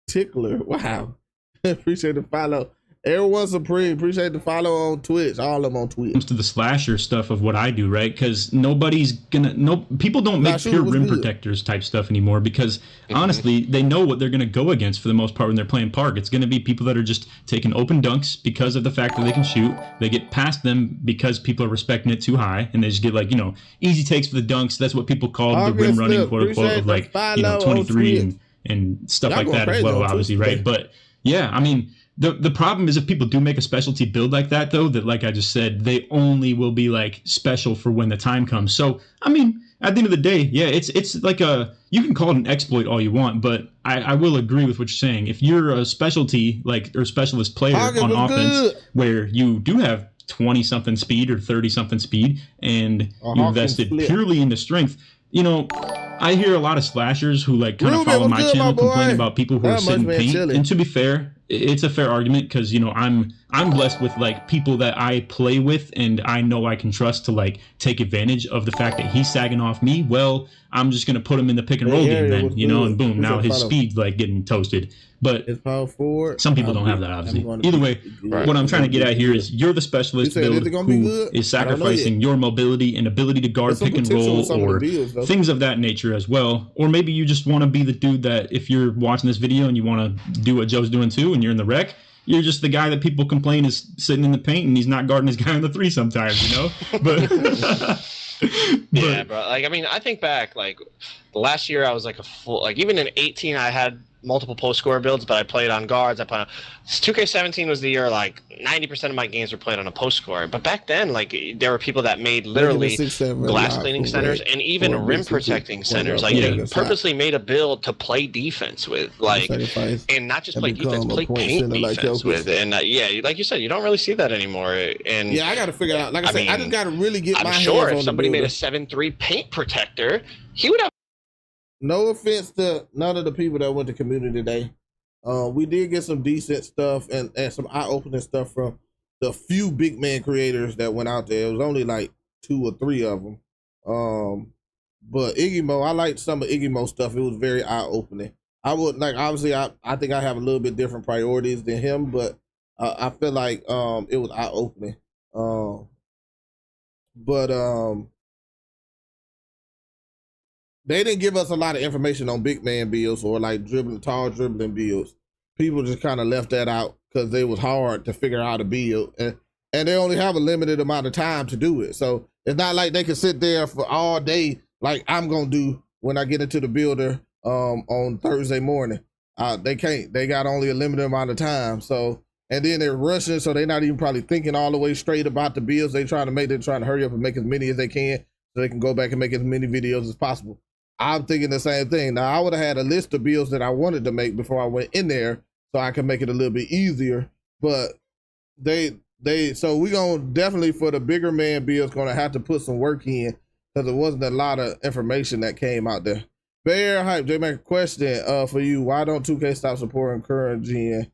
Tickler, wow. Appreciate the follow. Everyone Supreme, appreciate the follow on Twitch. All of them on Twitch. Comes to the slasher stuff of what I do, right? Because people don't make pure rim protectors type stuff anymore because honestly, they know what they're gonna go against for the most part when they're playing park. It's gonna be people that are just taking open dunks because of the fact that they can shoot. They get past them because people are respecting it too high, and they just get like easy takes for the dunks. That's what people call the rim running, quote unquote, of like 23 and stuff like that as well, obviously, right? But yeah, I mean. The problem is if people do make a specialty build like that, though, that like I just said, they only will be like special for when the time comes. So, I mean, at the end of the day, yeah, it's like you can call it an exploit all you want, but I will agree with what you're saying. If you're a specialty or specialist player on offense where you do have 20-something speed or 30-something speed and you invested purely into strength, I hear a lot of slashers who like kind of follow my channel complain about people who are sitting paint. And to be fair, it's a fair argument because I'm blessed with like people that I play with and I know I can trust to like take advantage of the fact that he's sagging off me. Well, I'm just gonna put him in the pick and roll game then, and boom, now his speed's like getting toasted. But some people don't have that, obviously. Either way, what I'm trying to get at here is you're the specialist build who is sacrificing your mobility and ability to guard pick and roll or things of that nature as well. Or maybe you just want to be the dude that if you're watching this video and you want to do what Joe's doing too and you're in the rec, you're just the guy that people complain is sitting in the paint and he's not guarding his guy in the three sometimes, But yeah, bro. Like, I mean, I think back, like, last year I was like even in 18 I had multiple post scorer builds, but I played on guards. 2K17 was the year like 90% of my games were played on a post scorer. But back then, like there were people that made literally glass cleaning centers and even rim protecting centers. Like they purposely made a build to play defense with, like, and not just play defense, play paint defense with. And yeah, like you said, you don't really see that anymore. And yeah, I got to figure out. Like I said, I just got to really get my hands on. I'm sure if somebody made a 7-3 paint protector, he would have. No offense to none of the people that went to community day. We did get some decent stuff and some eye-opening stuff from the few big man creators that went out there. It was only like 2 or 3 of them. But Iggy Mo, I liked some of Iggy Mo's stuff. It was very eye-opening. I would like, obviously, I think I have a little bit different priorities than him, but I feel like it was eye-opening. They didn't give us a lot of information on big man builds or like tall dribbling builds. People just kind of left that out because it was hard to figure out a build, and they only have a limited amount of time to do it. So it's not like they can sit there for all day like I'm gonna do when I get into the builder on Thursday morning. They can't. They got only a limited amount of time. So and then they're rushing, so they're not even probably thinking all the way straight about the builds they trying to make. They're trying to hurry up and make as many as they can so they can go back and make as many videos as possible. I'm thinking the same thing. Now, I would have had a list of builds that I wanted to make before I went in there so I could make it a little bit easier. But so we're going to definitely, for the bigger man builds, going to have to put some work in because there wasn't a lot of information that came out there. Bear Hype, J-Mac, question for you. Why don't 2K stop supporting current gen?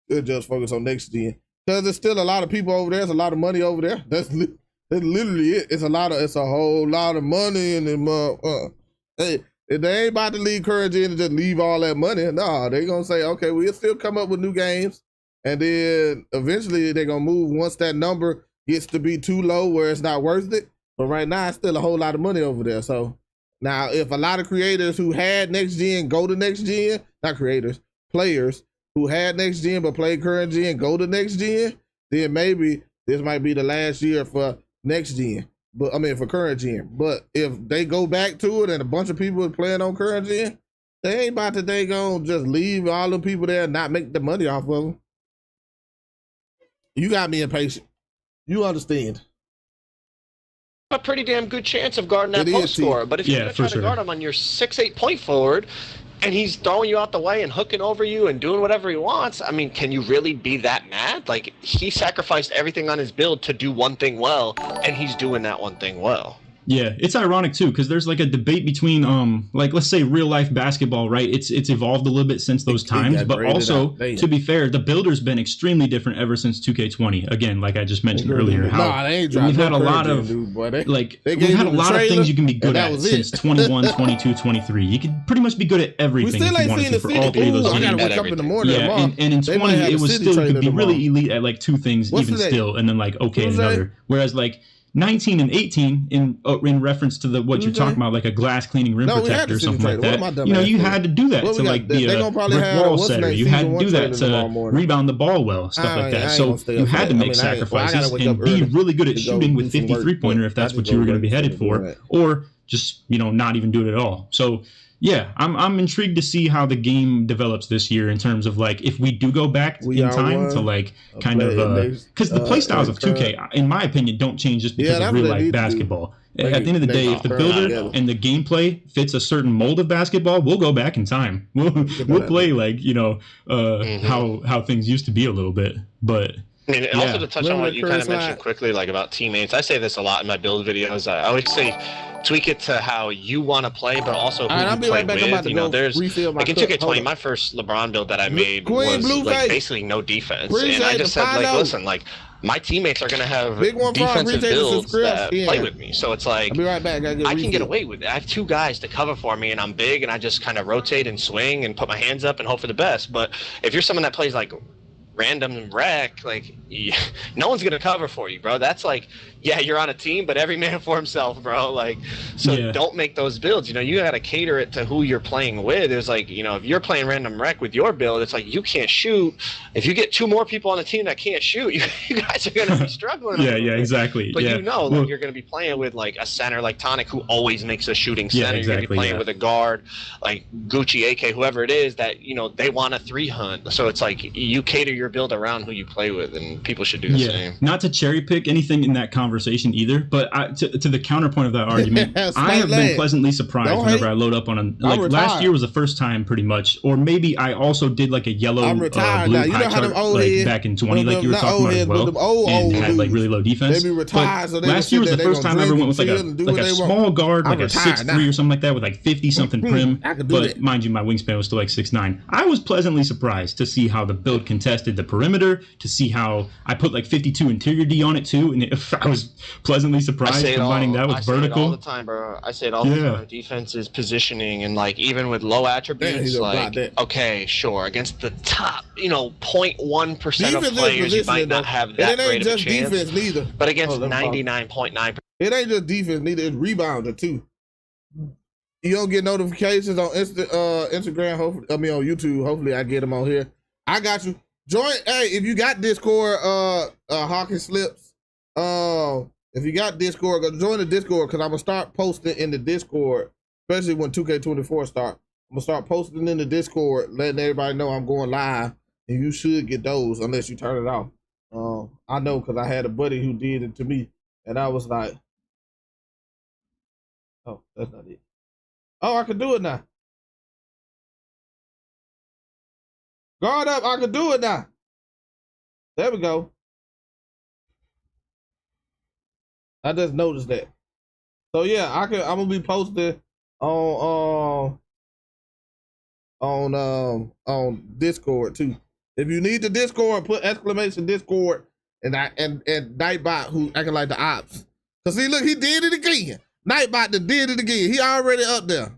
It just focus on next gen. Because there's still a lot of people over there. There's a lot of money over there. That's literally it. It's a whole lot of money in the Hey, if they ain't about to leave current gen and just leave all that money, nah, they're going to say, okay, we'll still come up with new games. And then eventually they're going to move once that number gets to be too low where it's not worth it. But right now, it's still a whole lot of money over there. So now if a lot of creators who had next gen go to next gen, not creators, players who had next gen but played current gen go to next gen, then maybe this might be the last year for next gen. But I mean, for current gen. But if they go back to it and a bunch of people are playing on current gen, they ain't about to just leave all the people there and not make the money off of them. You got me impatient. You understand. A pretty damn good chance of guarding that post scorer. But if you're going to try to guard him on your 6'8" point forward, and he's throwing you out the way and hooking over you and doing whatever he wants, I mean, can you really be that mad? Like, he sacrificed everything on his build to do one thing well, and he's doing that one thing well. Yeah, it's ironic too, because there's like a debate between like, let's say real life basketball, right? It's evolved a little bit since those times, but also, to be fair, the builder's been extremely different ever since 2K20. Again, like I just mentioned earlier, how we've had a lot of we've had a lot of things you can be good at since 21, 22, 23. You can pretty much be good at everything if you wanted to for all three of those games. Yeah, and in 20 it was still, you could be really elite at like two things even still, and then like okay at another. Whereas like 19 and 18 in reference to what you're talking about, like a glass cleaning rim protector or something like that. You know, you had to do that to like be a brick wall setter. You had to do that to rebound the ball well, stuff like that. So you had to make sacrifices and be really good at shooting with 53 pointer if that's what you were going to be headed for, or just, you know, not even do it at all. So yeah, I'm intrigued to see how the game develops this year in terms of like if we do go back in time to like kind of because the play styles of 2K, in my opinion, don't change just because of real life basketball. At the end of the day, if the builder and the gameplay fits a certain mold of basketball, we'll go back in time. We'll play like, you know, how things used to be a little bit, but. I mean, also to touch on what you kind of mentioned quickly, like about teammates, I say this a lot in my build videos. I always say tweak it to how you want to play, but also who you play with. You know, there's like in 2K20, my first LeBron build that I made was like basically no defense, and I just said like, listen, like my teammates are gonna have defensive builds that play with me, so it's like I can get away with it. I have two guys to cover for me, and I'm big, and I just kind of rotate and swing and put my hands up and hope for the best. But if you're someone that plays like random wreck, like no one's gonna cover for you, bro. That's like, yeah, you're on a team, but every man for himself, bro. Like, so don't make those builds. You know, you gotta cater it to who you're playing with. It's like, you know, if you're playing random wreck with your build, it's like you can't shoot. If you get two more people on the team that can't shoot, you guys are gonna be struggling. Exactly. But you know, like, you're gonna be playing with like a center like Tonic, who always makes a shooting center. You're gonna be playing with a guard like Gucci, AK, whoever it is that, you know, they want a 3 hunt. So it's like you cater your build around who you play with, and people should do the same. Not to cherry pick anything in that conversation either, but to the counterpoint of that argument, I have been pleasantly surprised whenever I load up on a, like last year was the first time pretty much, or maybe I also did like a yellow blue pie chart like back in 20 like you were talking about as well, and had like really low defense. But last year was the first time I ever went with like a small guard, like a 6'3" or something like that with like 50 something prim, but mind you, my wingspan was still like 6'9". I was pleasantly surprised to see how the build contested the perimeter, to see how I put like 52 interior D on it too, and I was pleasantly surprised combining that with vertical. I say it all the time, bro. I say it all the time. Defense is positioning, and like even with low attributes, like okay, sure, against the top, you know, 0.1% of players, you might not have that great of a chance. Defense neither. But against 99.9%, it ain't just defense neither. It's rebounder too. You don't get notifications on Instagram. Hopefully, I mean on YouTube. Hopefully, I get them on here. I got you. Join. Hey, if you got Discord, Hawking Slips. If you got Discord, go join the Discord, because I'm gonna start posting in the Discord, especially when 2K24 start. I'm gonna start posting in the Discord, letting everybody know I'm going live, and you should get those unless you turn it off. I know, because I had a buddy who did it to me, and I was like, oh, that's not it. Oh, I can do it now. Guard up, I can do it now. There we go. I just noticed that. So yeah, I'm gonna be posting on Discord too. If you need the Discord, put exclamation Discord and Nightbot, who acting like the ops. Cause see, look, he did it again. Nightbot did it again. He already up there.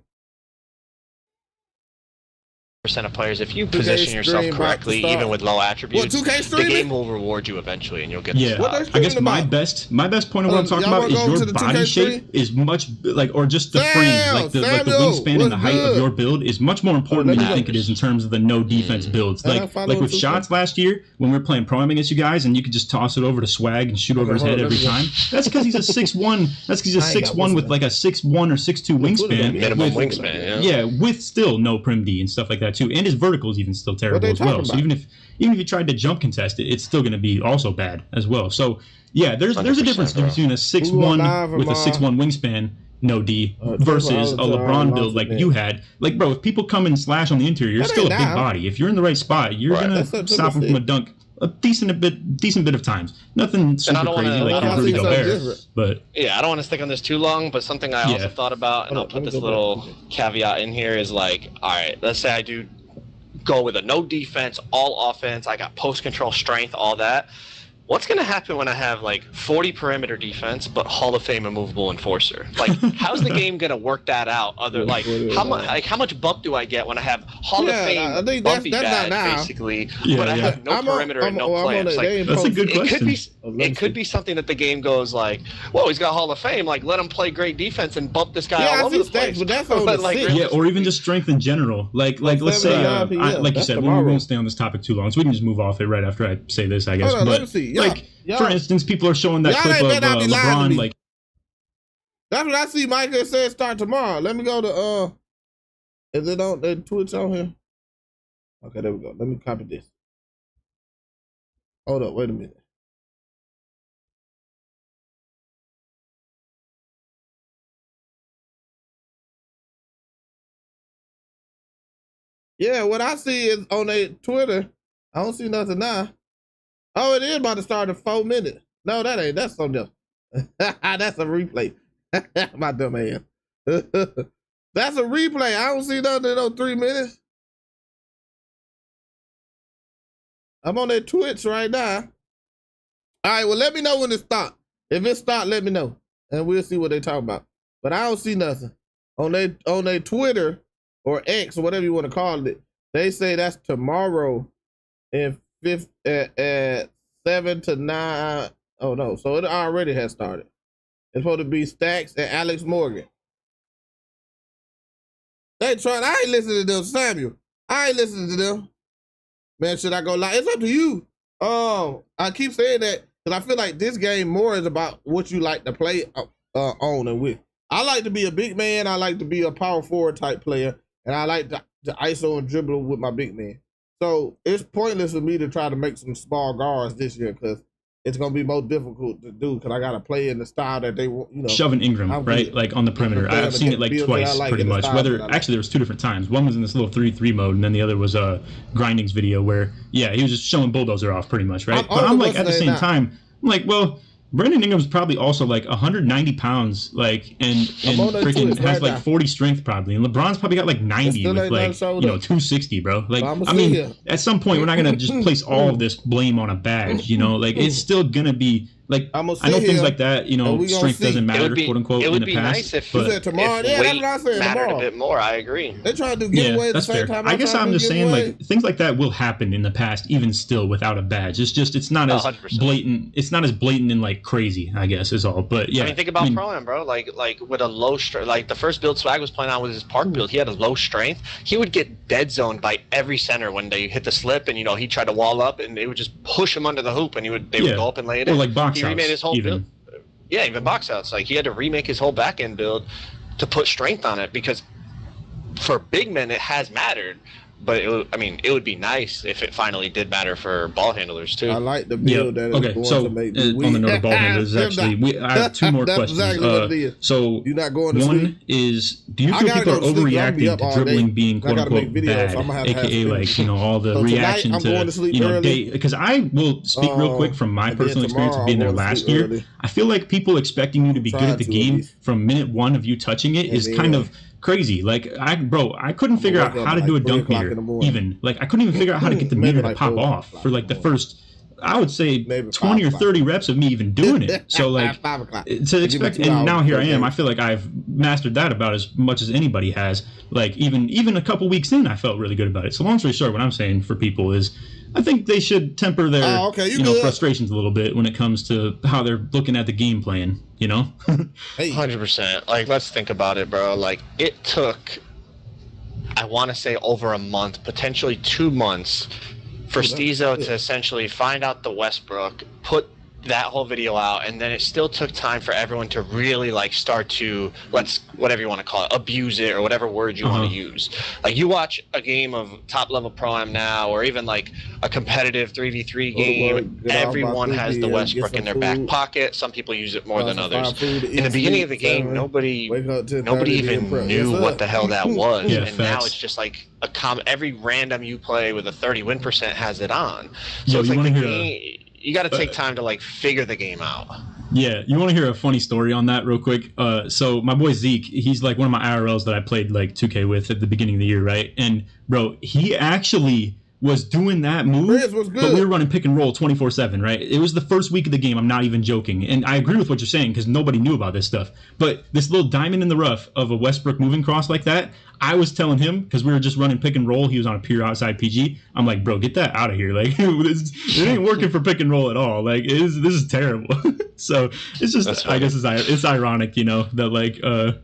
Of players, if you position yourself correctly, even with low attributes, the game will reward you eventually, and you'll get I guess my best point of what I'm talking about is your body shape is much like, or just the frame, like the wingspan and the height of your build is much more important than you think it is in terms of the no defense builds. Like with shots last year when we were playing pro-am against you guys, and you could just toss it over to Swag and shoot over his head every time. That's because he's a 6'1". That's because he's a 6'1" with like a 6'1" or 6'2" wingspan, minimum wingspan. Yeah, with still no prim D and stuff like that too, and his vertical is even still terrible as well. So even if you tried to jump contest it, it's still going to be also bad as well. So yeah, there's a difference between a 6'1" with a 6'1" wingspan no D versus a LeBron build like you had. Like, bro, if people come and slash on the interior, you're still a big body. If you're in the right spot, you're gonna stop them from a dunk a decent bit of times. Nothing super crazy like your Rudy Gobert. But yeah, I don't want to stick on this too long. But something I also thought about, and I'll put this little caveat in here, is like, all right, let's say I do go with a no defense, all offense. I got post control, strength, all that. What's going to happen when I have like 40 perimeter defense, but Hall of Fame immovable enforcer? Like, how's the game going to work that out? How much bump do I get when I have Hall of Fame bumpy badge, basically, but I have no perimeter and no clamps? Like, that's a good question. It could be something that the game goes like, whoa, he's got Hall of Fame. Like, let him play great defense and bump this guy all over the place. But that's on or even just strength in general. Like let's say, like you said, we won't stay on this topic too long, so we can just move off it right after I say this, I guess. Let me see. Like, for instance, people are showing that clip of LeBron, like... That's what I see Michael said start tomorrow. Let me go to, is it on the Twitch on here? Okay, there we go. Let me copy this. Hold up, wait a minute. Yeah, what I see is on their Twitter. I don't see nothing now. Oh, it is about to start in 4 minutes. No, that ain't. That's something else. That's a replay. My dumb ass. That's a replay. I don't see nothing in those 3 minutes. I'm on that Twitch right now. All right, well, let me know when it starts. If it starts, let me know. And we'll see what they talk about. But I don't see nothing. On their Twitter or X or whatever you want to call it, they say that's tomorrow in 5th at 7 to 9. Oh no, so it already has started. It's supposed to be Stacks and Alex Morgan. They trying. I ain't listening to them, Samuel. I ain't listening to them. Man, should I go live? It's up to you. I keep saying that because I feel like this game more is about what you like to play on and with. I like to be a big man. I like to be a power forward type player, and I like to ISO and dribble with my big man. So it's pointless for me to try to make some small guards this year because it's gonna be more difficult to do because I gotta play in the style that they want. You know, shoving Ingram right, like on the perimeter. I've seen it like twice, pretty much. Actually, there was 2 different times. One was in this little 3-3 mode, and then the other was a grindings video where he was just showing bulldozer off, pretty much, right? But I'm like at the same time, I'm like, well, Brandon Ingram's probably also like 190 pounds, like, and freaking has like 40 strength probably, and LeBron's probably got like 90 with like 260, bro. Like, I mean, at some point we're not gonna just place all of this blame on a badge, like it's still gonna be like, I know things like that, strength doesn't matter, quote unquote, in the past. It would be nice if tomorrow, weight mattered a bit more. I agree. They're trying to do giveaways that's fair. I guess I'm just saying, like, things like that will happen in the past, even still without a badge. It's just, it's not as 100%. Blatant. It's not as blatant and like crazy, I guess, is all. But yeah, I mean, think about Pro-Am, bro. Like with a low strength, like the first build Swag was playing on with his park build, he had a low strength. He would get dead zoned by every center when they hit the slip, and he tried to wall up, and they would just push him under the hoop, and they would go up and lay it in. Or like box outs. He remade his whole build. Yeah, even box outs. Like, he had to remake his whole back end build to put strength on it because for big men it has mattered. But it would be nice if it finally did matter for ball handlers too. I like the build that okay, going so to make on the note of ball handlers, actually, I have 2 more questions. Exactly so you're not going to one sleep? Is, do you think people are overreacting to dribbling being quote unquote bad, aka like all the reaction to day? Because I will speak real quick from my personal experience of being there last year. I feel like people expecting you to be good at the game from minute 1 of you touching it is kind of crazy. Like, I couldn't figure out how to do a dunk meter, even. Like, I couldn't even figure out how to get the meter to pop off for like the first, I would say, 20 or 30 reps of me even doing it. So like, to expect, and now here I am, I feel like I've mastered that about as much as anybody has. Like, even a couple weeks in, I felt really good about it. So long story short, what I'm saying for people is, I think they should temper their frustrations a little bit when it comes to how they're looking at the game plan, 100%. Like, let's think about it, bro. Like, it took, I want to say, over a month, potentially 2 months, for steezo to essentially find out the Westbrook, put that whole video out, and then it still took time for everyone to really like start to whatever you want to call it, abuse it, or whatever word you want to use. Like you watch a game of top level Pro Am now, or even like a competitive 3v3 game, everyone has the Westbrook in their back pocket. Some people use it more than others. In the beginning of the game, nobody even knew what the hell that was, and now it's just like every random you play with a 30 win percent has it on. So it's like the game. You got to take time to like figure the game out. Yeah, you want to hear a funny story on that real quick? So my boy Zeke, he's like one of my IRLs that I played like 2K with at the beginning of the year, right? And bro, he actually was doing that move, but we were running pick and roll 24/7, right? It was the first week of the game. I'm not even joking, and I agree with what you're saying because nobody knew about this stuff. But this little diamond in the rough of a Westbrook moving cross like that, I was telling him because we were just running pick and roll. He was on a pure outside PG. I'm like, bro, get that out of here. Like, it ain't working for pick and roll at all. Like, this is terrible. So it's just, I guess it's ironic, you know, that like,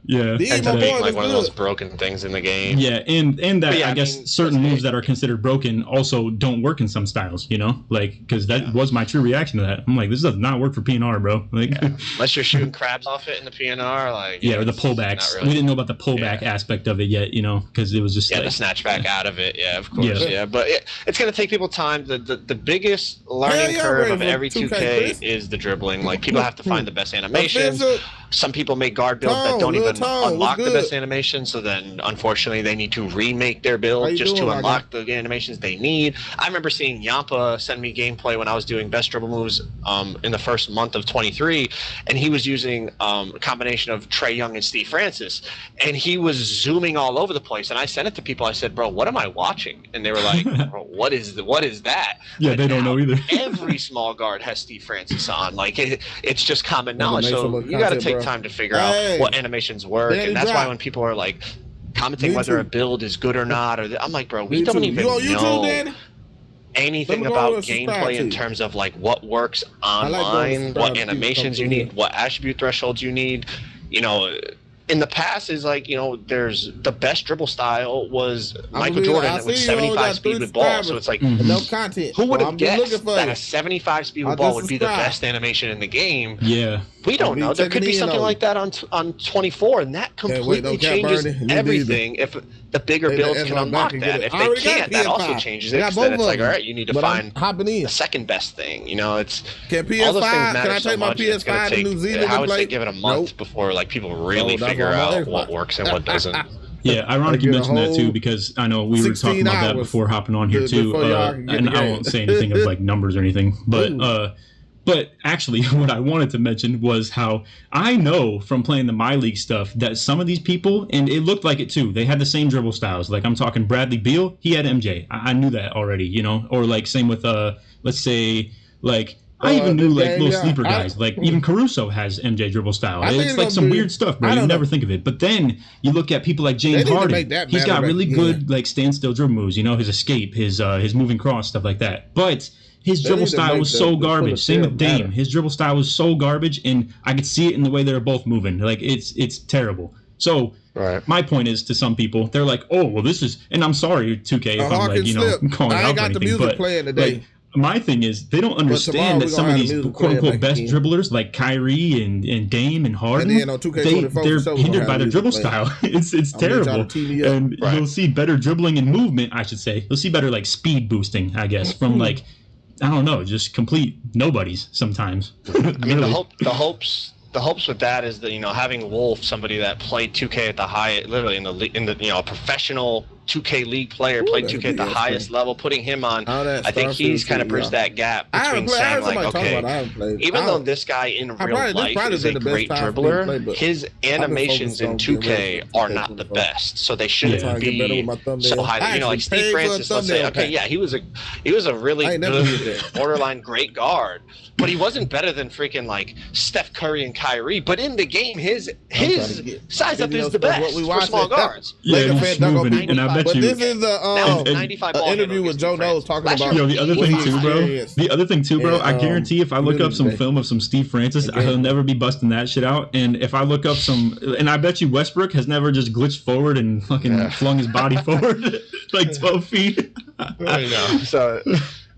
yeah. Ends up being like one of those broken things in the game. Yeah, and that I guess certain moves that are considered broken also don't work in some styles, you know, like because that was my true reaction to that. I'm like, this does not work for PNR, bro. Like, unless you're shooting crabs off it in the PNR, like or the pullbacks. Really. We didn't know about the pullback aspect of it yet, you know, because it was just the snatchback out of it. Yeah, of course. Yeah, but it's gonna take people time. The biggest learning curve of every 2K is the dribbling. Like people have to find the best animations. Some people make guard builds that don't even unlock the best animations, so then unfortunately they need to remake their build just to unlock the animations they need. I remember seeing Yampa send me gameplay when I was doing best dribble moves in the first month of 23, and he was using a combination of Trae Young and Steve Francis, and he was zooming all over the place. And I sent it to people. I said, "Bro, what am I watching?" And they were like, "Bro, what is that?" Yeah, but they don't know either. Every small guard has Steve Francis on. Like it's just common knowledge. So you got to take time to figure out what animations work, and that's why when people are like commenting whether a build is good or not, I'm like, bro, we don't even know anything about gameplay in terms of like what works online, what animations you need, what attribute thresholds you need. You know, in the past is like, you know, there's the best dribble style was Michael Jordan with 75 speed with ball. So it's like, no content. Who would have guessed that a 75 speed with ball would be the best animation in the game? Yeah. We don't know. There could be something like that on 24, and that completely changes everything if the bigger builds can unlock that. If they can't, that also changes it. Then it's like, all right, you need to find the second best thing. You know, it's all those things matter so much. It's going to take, I would say, give it a month before like people really figure out what works and what doesn't. Yeah, ironic you mentioned that too, because I know we were talking about that before hopping on here too, and I won't say anything of like numbers or anything, but actually what I wanted to mention was how I know from playing the My League stuff that some of these people, and it looked like it too, they had the same dribble styles. Like I'm talking Bradley Beal, he had MJ. I knew that already, you know, or like same with let's say like I even knew like little sleeper guys, like even Caruso has MJ dribble style. It's like some weird stuff, bro. You never think of it. But then you look at people like James Harden. He's got really good like standstill dribble moves, you know, his escape, his moving cross, stuff like that. But his dribble style was so garbage. Same with Dame. His dribble style was so garbage, and I could see it in the way they're both moving. Like it's terrible. So my point is, to some people, they're like, "Oh, well, this is," and I'm sorry, 2K, if I'm like, you know, calling out anything, the music playing today. Like, my thing is, they don't understand that some of these quote-unquote best dribblers, like Kyrie and Dame and Harden, they're hindered by their dribble style. It's terrible. And you'll see better dribbling and movement, I should say. You'll see better, like, speed boosting, I guess, from, like, I don't know, just complete nobodies sometimes. I mean, the hopes with that is that, you know, having Wolf, somebody that played 2K at the high, literally in the you know, a professional 2K league player, played 2K at the highest level, putting him on, I think he's kind of bridged that gap between saying like, okay, even though this guy in real life is a great dribbler, his animations in 2K are not the best, so they shouldn't be so high. You know, like Steve Francis, let's say, okay, yeah, he was a really good, borderline great guard, but he wasn't better than freaking like Steph Curry and Kyrie. But in the game, his size up is the best for small guards. Yeah, he's moving, and I bet you. This is an interview with Joe Knowles talking about. Yo, the other thing too, bro. I guarantee if I look up some film of some Steve Francis, I'll never be busting that shit out. And if I look up and I bet you Westbrook has never just glitched forward and fucking flung his body forward like 12 feet. I know. So.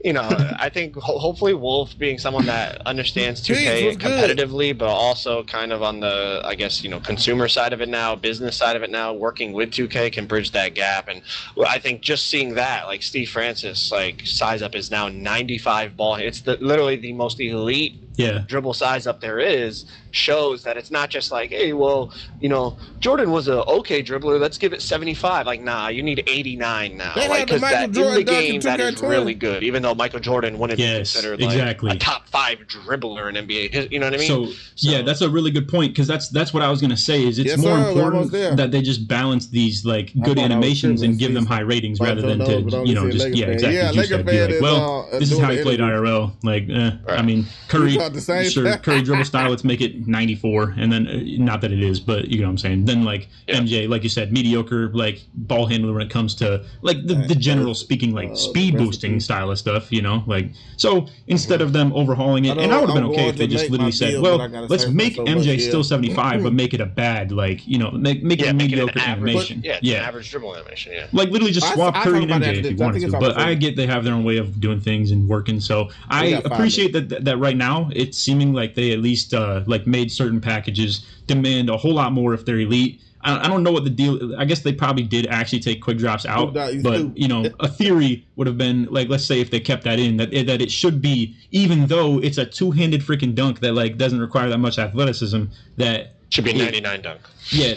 you know, I think hopefully Wolf being someone that understands Jeez, 2K what's good? competitively, but also kind of on the, I guess, you know, consumer side of it now, business side of it now, working with 2K can bridge that gap. And I think just seeing that, like Steve Francis, like size up is now 95 ball. It's literally the most elite dribble size up there is, shows that it's not just like, hey, well, you know, Jordan was a okay dribbler, let's give it 75. Like, nah, you need 89 now. Like, because that in the game, that is really good. Even though Michael Jordan wouldn't be considered like a top 5 dribbler in NBA. You know what I mean? So yeah, that's a really good point, because that's what I was gonna say. Is it's more important that they just balance these like good animations and give them high ratings rather than to, you know, just exactly. Like, well, this is how he played IRL. Like, I mean, Curry. Sure, Curry dribble style, let's make it 94, and then not that it is, but you know what I'm saying. Then like MJ, like you said, mediocre like ball handler when it comes to like the general speaking like speed boosting style of stuff, you know, like so instead of them overhauling it, and I would have been okay if they just literally said, well, let's make MJ still 75, but make it a bad like, you know, make it a mediocre animation. An average dribble animation. Like literally just swap Curry and MJ if you wanted to, but I get they have their own way of doing things and working, so I appreciate that right now it's seeming like they at least like made certain packages demand a whole lot more if they're elite. I don't know what the deal. I guess they probably did actually take quick drops out, but you know, a theory would have been like, let's say if they kept that in, that it should be, even though it's a two-handed freaking dunk that like doesn't require that much athleticism, that should be 99 dunk. Yeah,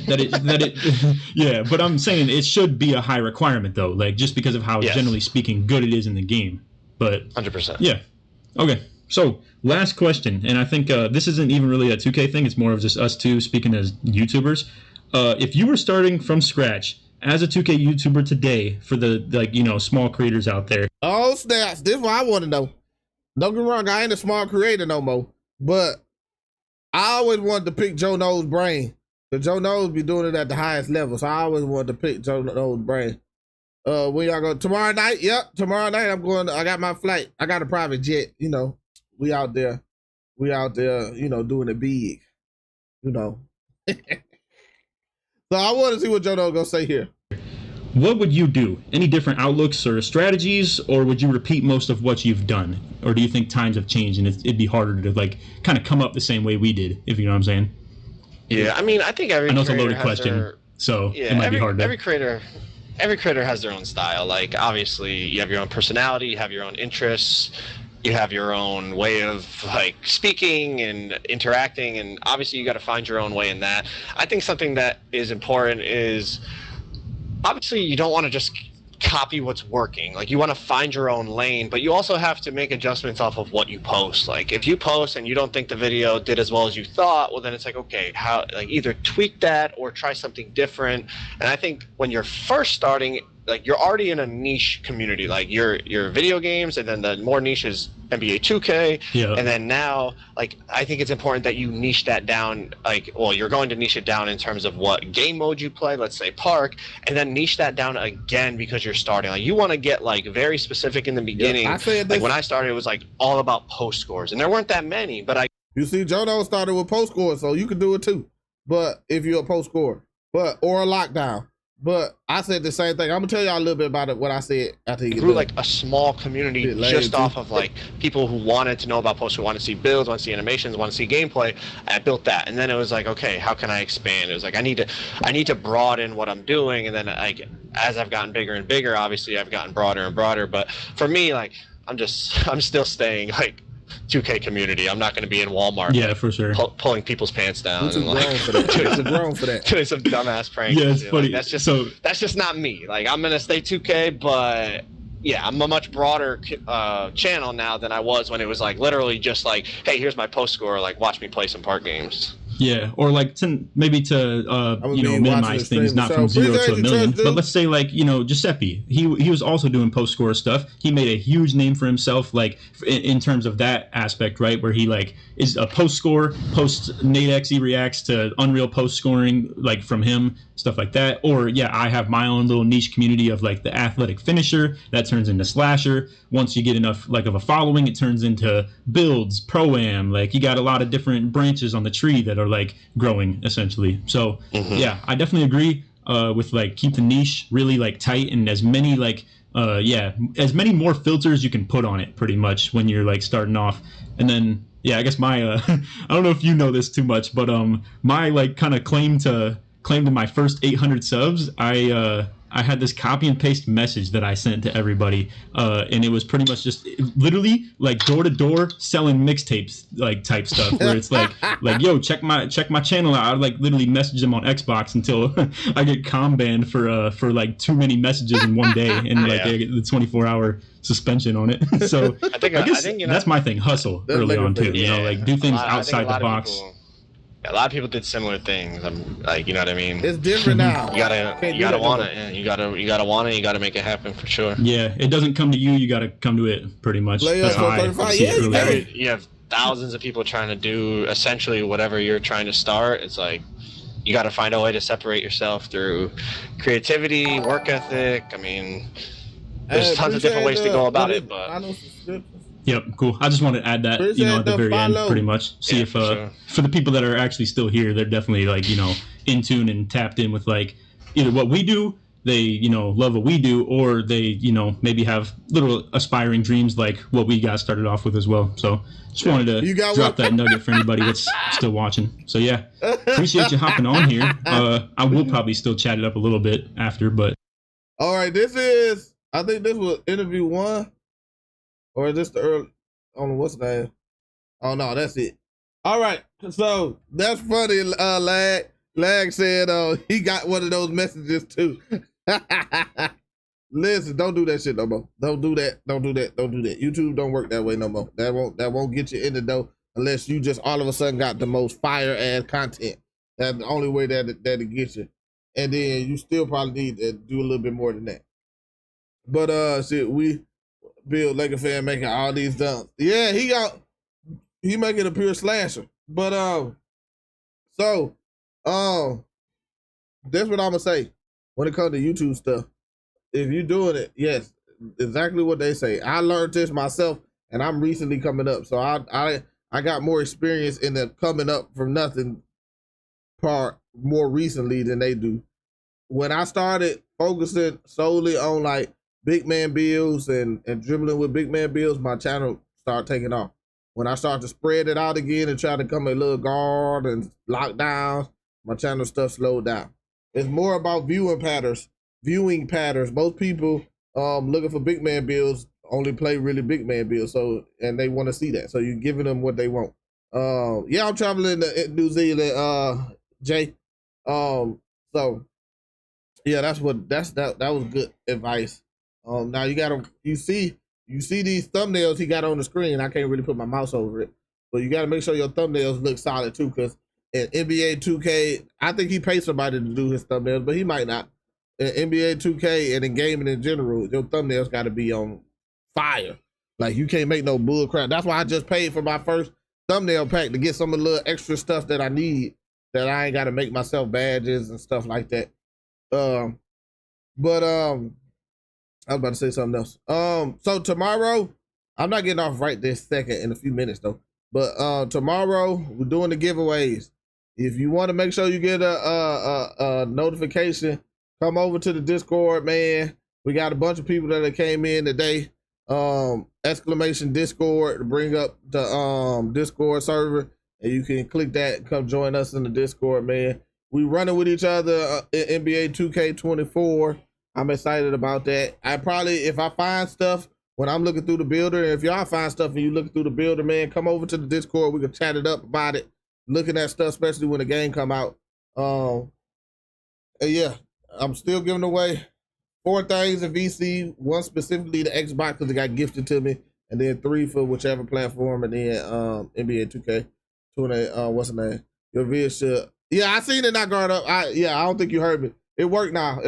yeah. But I'm saying it should be a high requirement though, like just because of how generally speaking good it is in the game. But 100%. Yeah. Okay. So, last question, and I think this isn't even really a 2K thing, it's more of just us two speaking as YouTubers. If you were starting from scratch as a 2K YouTuber today for the, like, you know, small creators out there. Oh, snaps. This is what I want to know. Don't get me wrong, I ain't a small creator no more, but I always wanted to pick Joe No's brain. Because Joe No's be doing it at the highest level, so I always wanted to pick Joe No's brain. When y'all go? Tomorrow night? Yep, tomorrow night I'm going, I got my flight. I got a private jet, you know. We out there, you know, doing it big, you know. So I want to see what Jono gonna say here. What would you do? Any different outlooks or strategies, or would you repeat most of what you've done? Or do you think times have changed and it'd be harder to like kind of come up the same way we did, if you know what I'm saying? Yeah, I mean, I think I know it's a loaded question, so it might be hard. Every creator has their own style. Like, obviously, you have your own personality, you have your own interests. You have your own way of like speaking and interacting, and obviously you got to find your own way in that. I think something that is important is obviously you don't want to just copy what's working. Like, you want to find your own lane, but you also have to make adjustments off of what you post. Like, if you post and you don't think the video did as well as you thought, well then it's like, okay, how, like, either tweak that or try something different. And I think when you're first starting, like, you're already in a niche community, like your video games, and then the more niche is NBA 2K, and then now, like, I think it's important that you niche that down. Like, well, you're going to niche it down in terms of what game mode you play, let's say Park, and then niche that down again because you're starting. Like, you want to get like very specific in the beginning. Like, when I started, it was like all about post scores, and there weren't that many, but you see, Jono started with post scores, so you could do it too. But if you're a post scorer, or a lockdown. But I said the same thing. I'm gonna tell y'all a little bit about it, what I said after he grew like a small community just off of like people who wanted to know about posts, who wanted to see builds, want to see animations, want to see gameplay. I built that, and then it was like, okay, how can I expand? It was like I need to broaden what I'm doing, and then as I've gotten bigger and bigger, obviously I've gotten broader and broader. But for me, like I'm still staying like 2K community. I'm not going to be in Walmart. Yeah, for sure. Pulling people's pants down and like doing some dumbass pranks. Yeah, it's funny. Like, that's just not me. Like, I'm going to stay 2K, but yeah, I'm a much broader channel now than I was when it was like literally just like, hey, here's my post score. Like, watch me play some park games. Yeah, or like to minimize things, not from 0 to a million. But let's say like, you know, Giuseppe, he was also doing post score stuff. He made a huge name for himself, like in terms of that aspect, right? Where he like is a post score, post Nate X, he reacts to Unreal post scoring, like from him, stuff like that. Or yeah, I have my own little niche community of like the athletic finisher that turns into slasher. Once you get enough like of a following, it turns into builds, pro-am. Like, you got a lot of different branches on the tree that are like growing essentially. So yeah, I definitely agree with like keep the niche really like tight and as many like yeah, as many more filters you can put on it pretty much when you're like starting off. And then yeah, I guess my I don't know if you know this too much, but my like kind of claim to my first 800 subs, I had this copy and paste message that I sent to everybody, and it was pretty much just literally like door to door selling mixtapes, like type stuff, where it's like yo, check my channel out. I'd like literally message them on Xbox until I get banned for like too many messages in one day, and like I get the 24-hour suspension on it. So I guess that's my thing, hustle early on too. You know, like do things outside the box. A lot of people did similar things. I'm like, you know what I mean? It's different now. You gotta want it. Yeah. You gotta want it. You gotta make it happen for sure. Yeah, it doesn't come to you. You gotta come to it. Pretty much. That's how I see it early. You have thousands of people trying to do essentially whatever you're trying to start. It's like you gotta find a way to separate yourself through creativity, work ethic. I mean, there's tons of different ways to go about it, but. Yep, cool. I just wanted to add that, you know, at the very end, pretty much. See if, for the people that are actually still here, they're definitely, like, you know, in tune and tapped in with, like, either what we do, they, you know, love what we do, or they, you know, maybe have little aspiring dreams like what we got started off with as well. So just wanted to drop that nugget for anybody that's still watching. So, yeah, appreciate you hopping on here. I will probably still chat it up a little bit after, but. All right, I think this was interview 1. Or is this the early? I don't know what's the name. Oh no, that's it. All right, so that's funny. Lag said he got one of those messages too. Listen, don't do that shit no more. Don't do that. YouTube don't work that way no more. That won't get you in the door unless you just all of a sudden got the most fire ass content. That's the only way that it gets you. And then you still probably need to do a little bit more than that. But shit, we. Bill Laker fan making all these dunks. Yeah, he making a pure slasher. But that's what I'm gonna say when it comes to YouTube stuff. If you're doing it, yes, exactly what they say. I learned this myself, and I'm recently coming up, so I got more experience in the coming up from nothing part more recently than they do. When I started focusing solely on like big man builds and dribbling with big man builds, my channel started taking off. When I started to spread it out again and try to come a little guard and lockdowns, my channel stuff slowed down. It's more about viewing patterns. Most people looking for big man builds only play really big man builds, so and they want to see that. So you're giving them what they want. Yeah, I'm traveling to New Zealand, Jay. So yeah, that was good advice. Now you see these thumbnails he got on the screen. I can't really put my mouse over it, but you got to make sure your thumbnails look solid too. Because in NBA 2K, I think he paid somebody to do his thumbnails, but he might not. In NBA 2K and in gaming in general, your thumbnails got to be on fire. Like you can't make no bull crap. That's why I just paid for my first thumbnail pack to get some of the little extra stuff that I need that I ain't got to make myself badges and stuff like that. I was about to say something else. So tomorrow, I'm not getting off right this second in a few minutes though. But tomorrow we're doing the giveaways. If you want to make sure you get a notification, come over to the Discord, man. We got a bunch of people that came in today. Exclamation Discord to bring up the Discord server, and you can click that and come join us in the Discord, man. We running with each other in NBA 2K24. I'm excited about that. I probably, if I find stuff when I'm looking through the builder, if y'all find stuff and you looking through the builder, man, come over to the Discord. We can chat it up about it. Looking at stuff, especially when the game come out. And yeah, I'm still giving away 4 things in VC. 1 specifically the Xbox because it got gifted to me, and then 3 for whichever platform, and then NBA 2K. What's the name? Your vid should. Yeah, I seen it not guard up. I don't think you heard me. It worked now.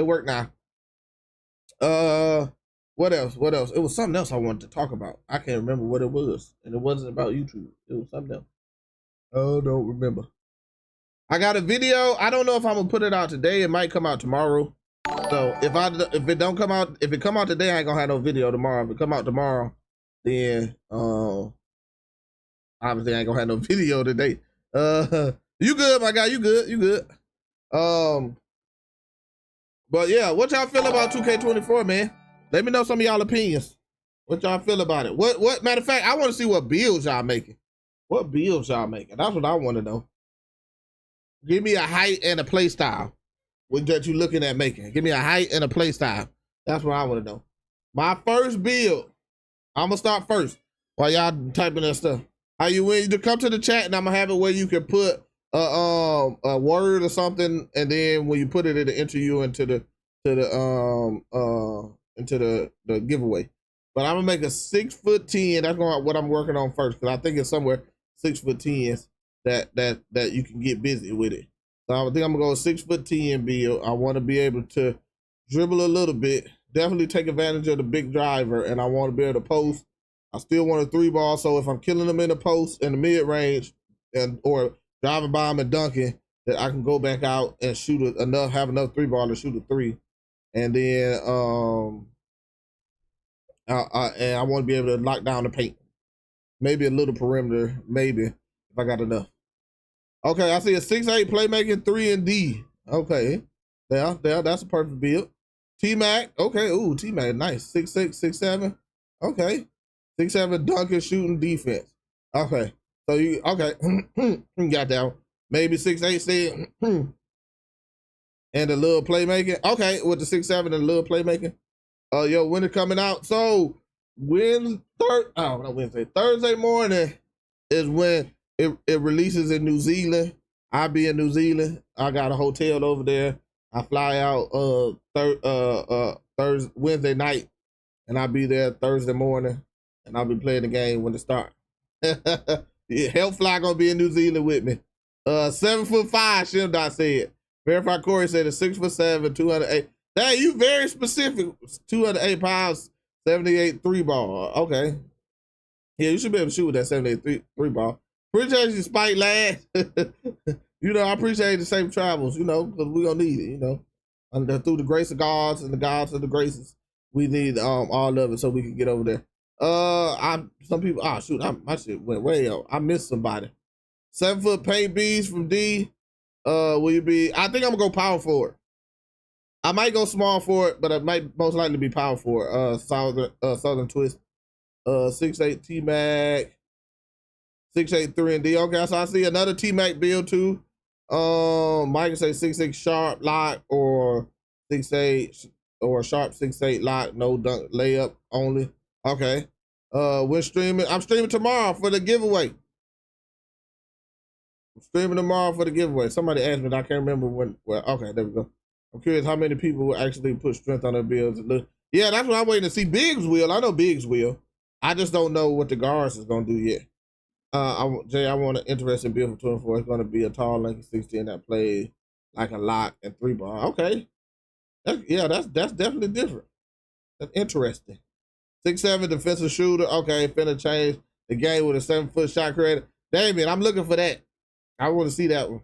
What else? It was something else I wanted to talk about. I can't remember what it was, and it wasn't about YouTube. It was something else. Oh, don't remember. I got a video. I don't know if I'm gonna put it out today. It might come out tomorrow. So if it come out today, I ain't gonna have no video tomorrow. If it come out tomorrow, then obviously I ain't gonna have no video today. You good, my guy? You good? But yeah, what y'all feel about 2K24, man? Let me know some of y'all opinions. What y'all feel about it? What matter of fact, I want to see what builds y'all making. What builds y'all making? That's what I want to know. Give me a height and a play style that you looking at making. Give me a height and a play style. That's what I want to know. My first build, I'm gonna start first while y'all typing that stuff. How you when you come to the chat and I'm gonna have it where you can put a word or something, and then when you put it, it'll enter you into the giveaway. But I'm gonna make a 6'10". That's what I'm working on first, because I think it's somewhere 6'10" that you can get busy with it. So I think I'm gonna go 6'10" build. I want to be able to dribble a little bit, definitely take advantage of the big driver, and I want to be able to post. I still want a 3-ball, so if I'm killing them in the post in the mid range or driving by them and dunking, that I can go back out and shoot have enough 3-ball to shoot a 3. And then and I want to be able to lock down the paint. Maybe a little perimeter, maybe, if I got enough. Okay, I see a 6'8" playmaking 3 and D. Okay, that's a perfect build. T-Mac, okay, ooh, T-Mac, nice. 6'6", 6'7", okay. 6'7" dunking, shooting, defense. Okay, so you, okay, got that one. Maybe 6'8", say, and a little playmaking. Okay, with the 6'7" and a little playmaking. Yo, when it coming out? So Thursday morning is when it releases in New Zealand. I'll be in New Zealand. I got a hotel over there. I fly out Thursday, Wednesday night, and I'll be there Thursday morning, and I'll be playing the game when it starts. Yeah, Hellfly gonna be in New Zealand with me. 7'5", Shimdot said. Verified Corey said it's 6'7", 208. Hey, you very specific. 208 pounds, 78 3-ball. Okay. Yeah, you should be able to shoot with that 78 3-ball. Appreciate you, Spike lad. You know, I appreciate the safe travels, you know, because we're gonna need it, you know. And through the grace of gods and the gods of the graces, we need all of it so we can get over there. Some people, my shit went way up. I missed somebody. 7-foot paint bees from D. Will you be? I think I'm gonna go power forward. I might go small for it, but it might most likely be power forward. Southern Twist. 6'8" T-Mac. 6'8" 3 and D. Okay, so I see another T-Mac build too. Mike can say 6'6" sharp lock or 6'8" or sharp 6'8" lock, no dunk layup only. Okay. We're streaming. I'm streaming tomorrow for the giveaway. I'm streaming tomorrow for the giveaway. Somebody asked me, I can't remember when. Well, okay, there we go. I'm curious how many people will actually put strength on their builds. Yeah, that's what I'm waiting to see. Biggs will. I know Biggs will. I just don't know what the guards is gonna do yet. Jay, I want an interesting build for 24. It's gonna be a tall, lanky 16 that plays like a lock and 3-ball. Okay, that's definitely different. That's interesting. 6'7" defensive shooter. Okay, finna change the game with a 7-foot shot creator. Damien, I'm looking for that. I want to see that one.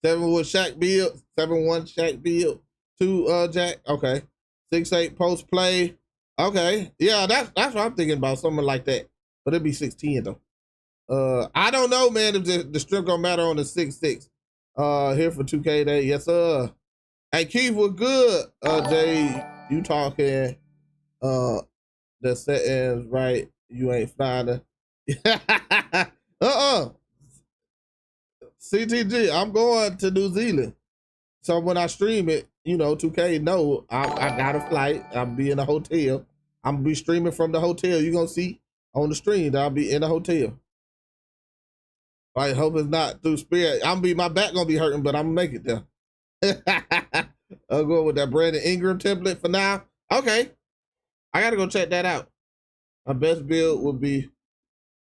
7-1 Shaq build. 7-1 Shaq build. 2 Jack. Okay. 6'8" post play. Okay. Yeah, that's what I'm thinking about. Something like that. But it'd be 6'10" though. I don't know, man, if the strip gonna matter on the 6'6". Here for 2K Day. Yes, sir. Hey, Keith, was good. Jay, you talking the settings right. You ain't flying. CTG, I'm going to New Zealand. So when I stream it, you know, 2K, no, I got a flight. I'll be in a hotel. I'm gonna be streaming from the hotel. You're gonna see on the stream that I'll be in a hotel. I hope it's not through Spirit. My back gonna be hurting, but I'm gonna make it there. I'll go with that Brandon Ingram template for now. Okay. I gotta go check that out. My best build would be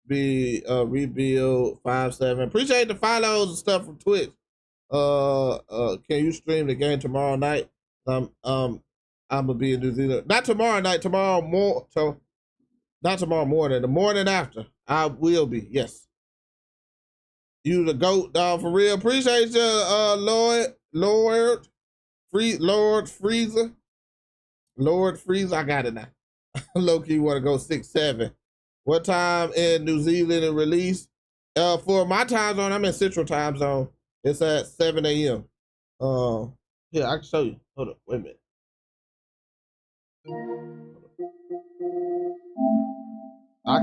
rebuild 5-7. Appreciate the follows and stuff from Twitch. Can you stream the game tomorrow night? I'm gonna be in New Zealand. Not tomorrow night, not tomorrow morning, the morning after. I will be, yes. You the GOAT, dog, for real. Appreciate you, Lord Freezer. I got it now. Low-key want to go 6-7. What time in New Zealand and release? For my time zone, I'm in Central Time Zone. It's at 7 a.m. Yeah, I can show you. Hold up, wait a minute.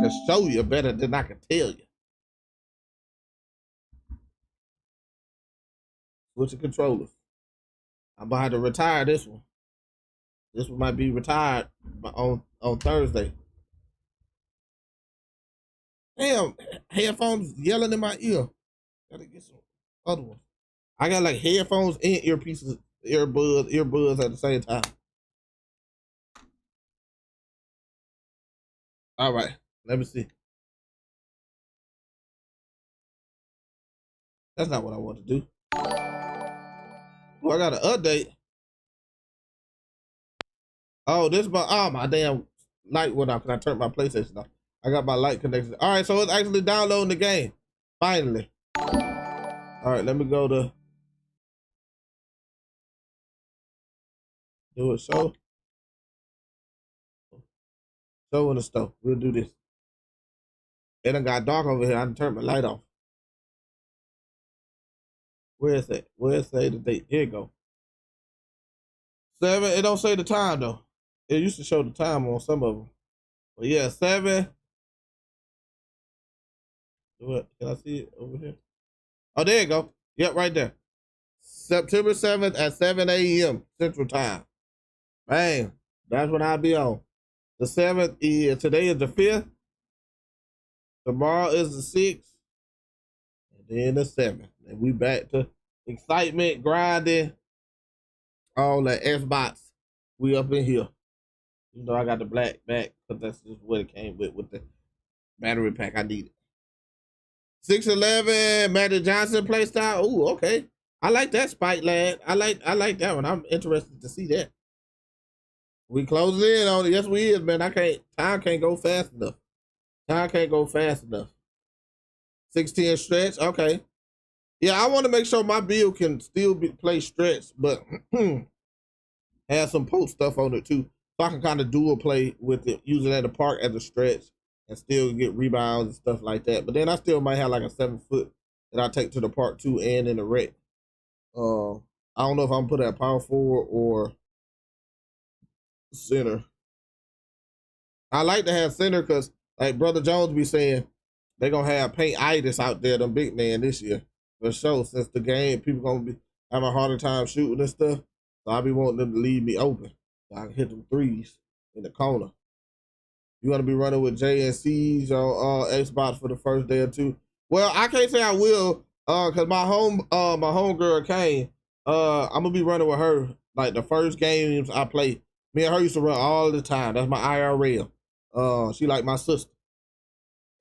can show you better than I can tell you. Switch the controllers. I'm gonna have to retire this one. This one might be retired on Thursday. Damn, headphones yelling in my ear. Gotta get some other ones. I got like headphones and earpieces, earbuds at the same time. All right, let me see. That's not what I want to do. Oh, I got an update. Oh, my damn light went off because I turned my PlayStation off. I got my light connected. All right, so it's actually downloading the game. Finally. All right, let me go to do it. Show in the stove. We'll do this. It done got dark over here. I done turned my light off. Where is it? Where is the date? Here you go. 7. It don't say the time though. It used to show the time on some of them. But yeah, 7. What? Can I see it over here? Oh, there you go. Yep, right there. September 7th at 7 a.m. Central Time. Bang. That's when I'll be on. The 7th is, today is the 5th. Tomorrow is the 6th. And then the 7th. And we back to excitement, grinding, all that Xbox. We up in here. You know, I got the black back because that's just what it came with the battery pack I needed. 6'11", Magic Johnson play style. Ooh, okay. I like that Spike lad. I like that one. I'm interested to see that. We closing in on it. Yes, we is, man. Time can't go fast enough. Time can't go fast enough. 6'10" stretch. Okay. Yeah, I want to make sure my build can still play stretch, but have some post stuff on it too. So I can kind of dual play with it, use it at the park as a stretch and still get rebounds and stuff like that. But then I still might have like a 7-foot that I take to the park too and in the rec. I don't know if I'm put at power forward or center. I like to have center because like Brother Jones be saying, they're going to have paint-itis out there, them big man this year. For sure, since the game, people going to be having a harder time shooting and stuff. So I be wanting them to leave me open. So I can hit them threes in the corner. You want to be running with J and C's on Xbox for the first day or two? Well, I can't say I will, cause my homegirl Kane, I'm gonna be running with her. Like the first games I play, me and her used to run all the time. That's my IRL. She like my sister,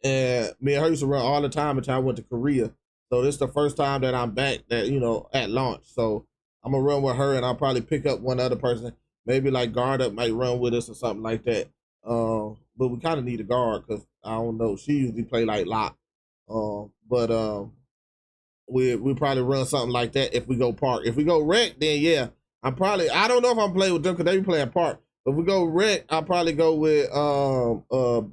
and me and her used to run all the time until I went to Korea. So this is the first time that I'm back that, you know, at launch. So I'm gonna run with her and I'll probably pick up one other person. Maybe like guard up might run with us or something like that. But we kind of need a guard because I don't know. She usually play like lock. But we probably run something like that if we go park. If we go rec, then yeah. I don't know if I'm playing with them because they be playing park. But if we go rec, I'll probably go with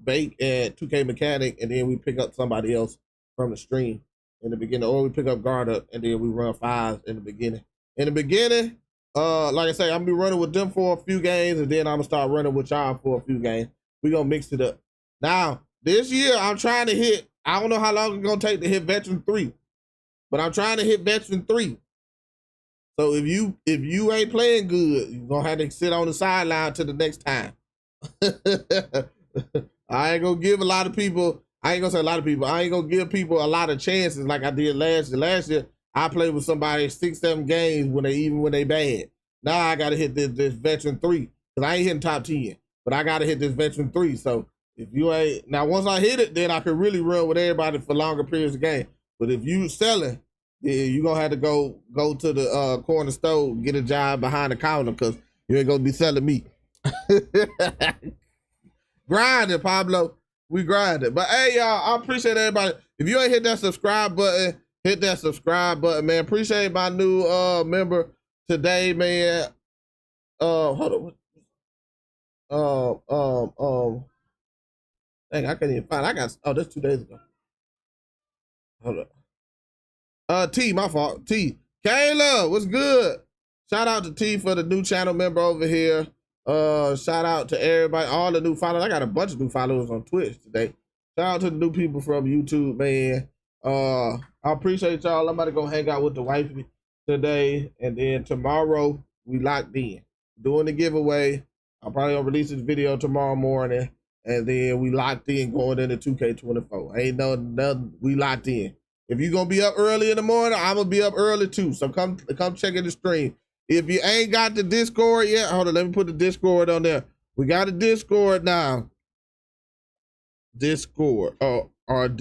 Bake and 2K Mechanic, and then we pick up somebody else from the stream in the beginning, or we pick up guard up and then we run 5s in the beginning. In the beginning, like I say, I'm gonna be running with them for a few games, and then I'm gonna start running with y'all for a few games. We gonna mix it up. Now, this year I'm trying to hit, I don't know how long it's gonna take to hit Veteran 3, but I'm trying to hit Veteran 3. So if you ain't playing good, you're gonna have to sit on the sideline till the next time. I ain't gonna give a lot of people, I ain't gonna say a lot of people, I ain't gonna give people a lot of chances like I did last year. Last year, I played with somebody 6-7 games when they bad. Now I gotta hit this Veteran 3, because I ain't hitting top 10, but I gotta hit this Veteran 3. So if you ain't, now once I hit it, then I can really run with everybody for longer periods of game. But if you selling, yeah, you're gonna have to go to the corner store, get a job behind the counter, because you ain't gonna be selling me. Grinding, Pablo. We grinding. But hey, y'all, I appreciate everybody. If you ain't hit that subscribe button, hit that subscribe button, man. Appreciate my new member today, man. Hold on. Dang, I can't even find. That's 2 days ago. Hold up. T, my fault. T. Kayla, what's good? Shout out to T for the new channel member over here. Shout out to everybody, all the new followers. I got a bunch of new followers on Twitch today. Shout out to the new people from YouTube, man. I appreciate y'all. I'm about to go hang out with the wifey today, and then tomorrow we locked in doing the giveaway. I'll probably release this video tomorrow morning, and then we locked in going into 2K24. Ain't nothing. We locked in. If you're gonna be up early in the morning, I'm gonna be up early too. So come check in the stream. If you ain't got the Discord yet, hold on, let me put the Discord on there. We got a Discord now. Discord, RD.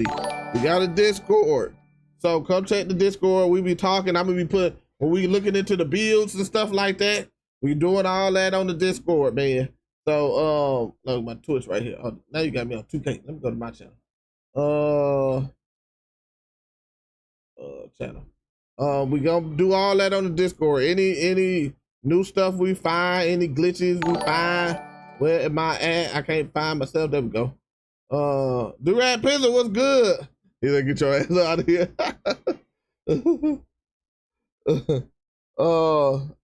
We got a Discord. So come check the Discord. We be talking. I'm gonna be when we looking into the builds and stuff like that. We doing all that on the Discord, man. So look, my Twitch right here. Oh, now you got me on 2K. Let me go to my channel. Channel. We gonna do all that on the Discord. Any new stuff we find, any glitches we find. Where am I at? I can't find myself. There we go. Durant Pizzle, what's good? You like, get your ass out of here. I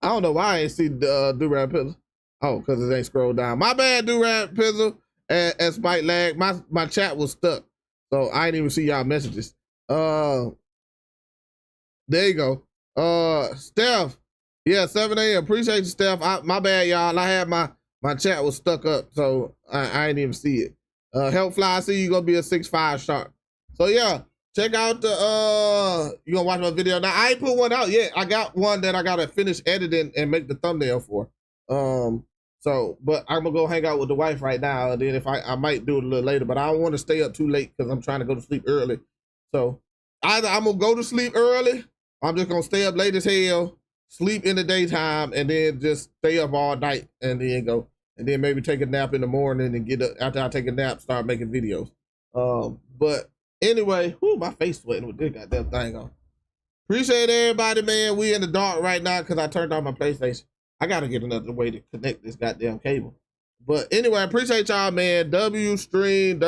don't know why I ain't see Durant Pizzle. Oh, because it ain't scrolled down. My bad, Durant Pizzle and Spike Lag. My chat was stuck, so I didn't even see y'all messages. There you go. Steph. Yeah, 7 a.m. Appreciate you, Steph. My bad, y'all. I had my chat was stuck up, so I didn't even see it. Help Fly, I see you gonna be a 6'5" sharp. So yeah, check out the you gonna watch my video. Now I ain't put one out yet. I got one that I gotta finish editing and make the thumbnail for. But I'm gonna go hang out with the wife right now, and then if I might do it a little later, but I don't want to stay up too late because I'm trying to go to sleep early. So either I'm gonna go to sleep early, or I'm just gonna stay up late as hell, sleep in the daytime, and then just stay up all night and then go. And then maybe take a nap in the morning and get up after I take a nap, start making videos. But anyway, my face sweating with this goddamn thing on. Appreciate everybody, man. We in the dark right now because I turned on my PlayStation. I gotta get another way to connect this goddamn cable. But anyway, appreciate y'all, man. Stream, stream.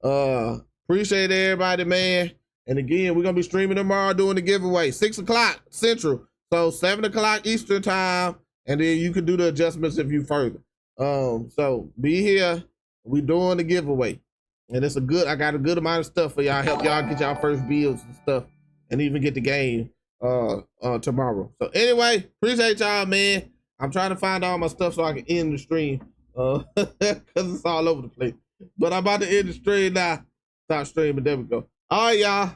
Appreciate everybody, man. And again, we're gonna be streaming tomorrow doing the giveaway, 6 o'clock Central, so 7 o'clock Eastern time, and then you can do the adjustments if you further. So be here. We doing the giveaway, and I got a good amount of stuff for y'all. Help y'all get y'all first builds and stuff, and even get the game tomorrow. So anyway, appreciate y'all, man. I'm trying to find all my stuff so I can end the stream, because it's all over the place. But I'm about to end the stream now. Stop streaming. There we go. All right, y'all.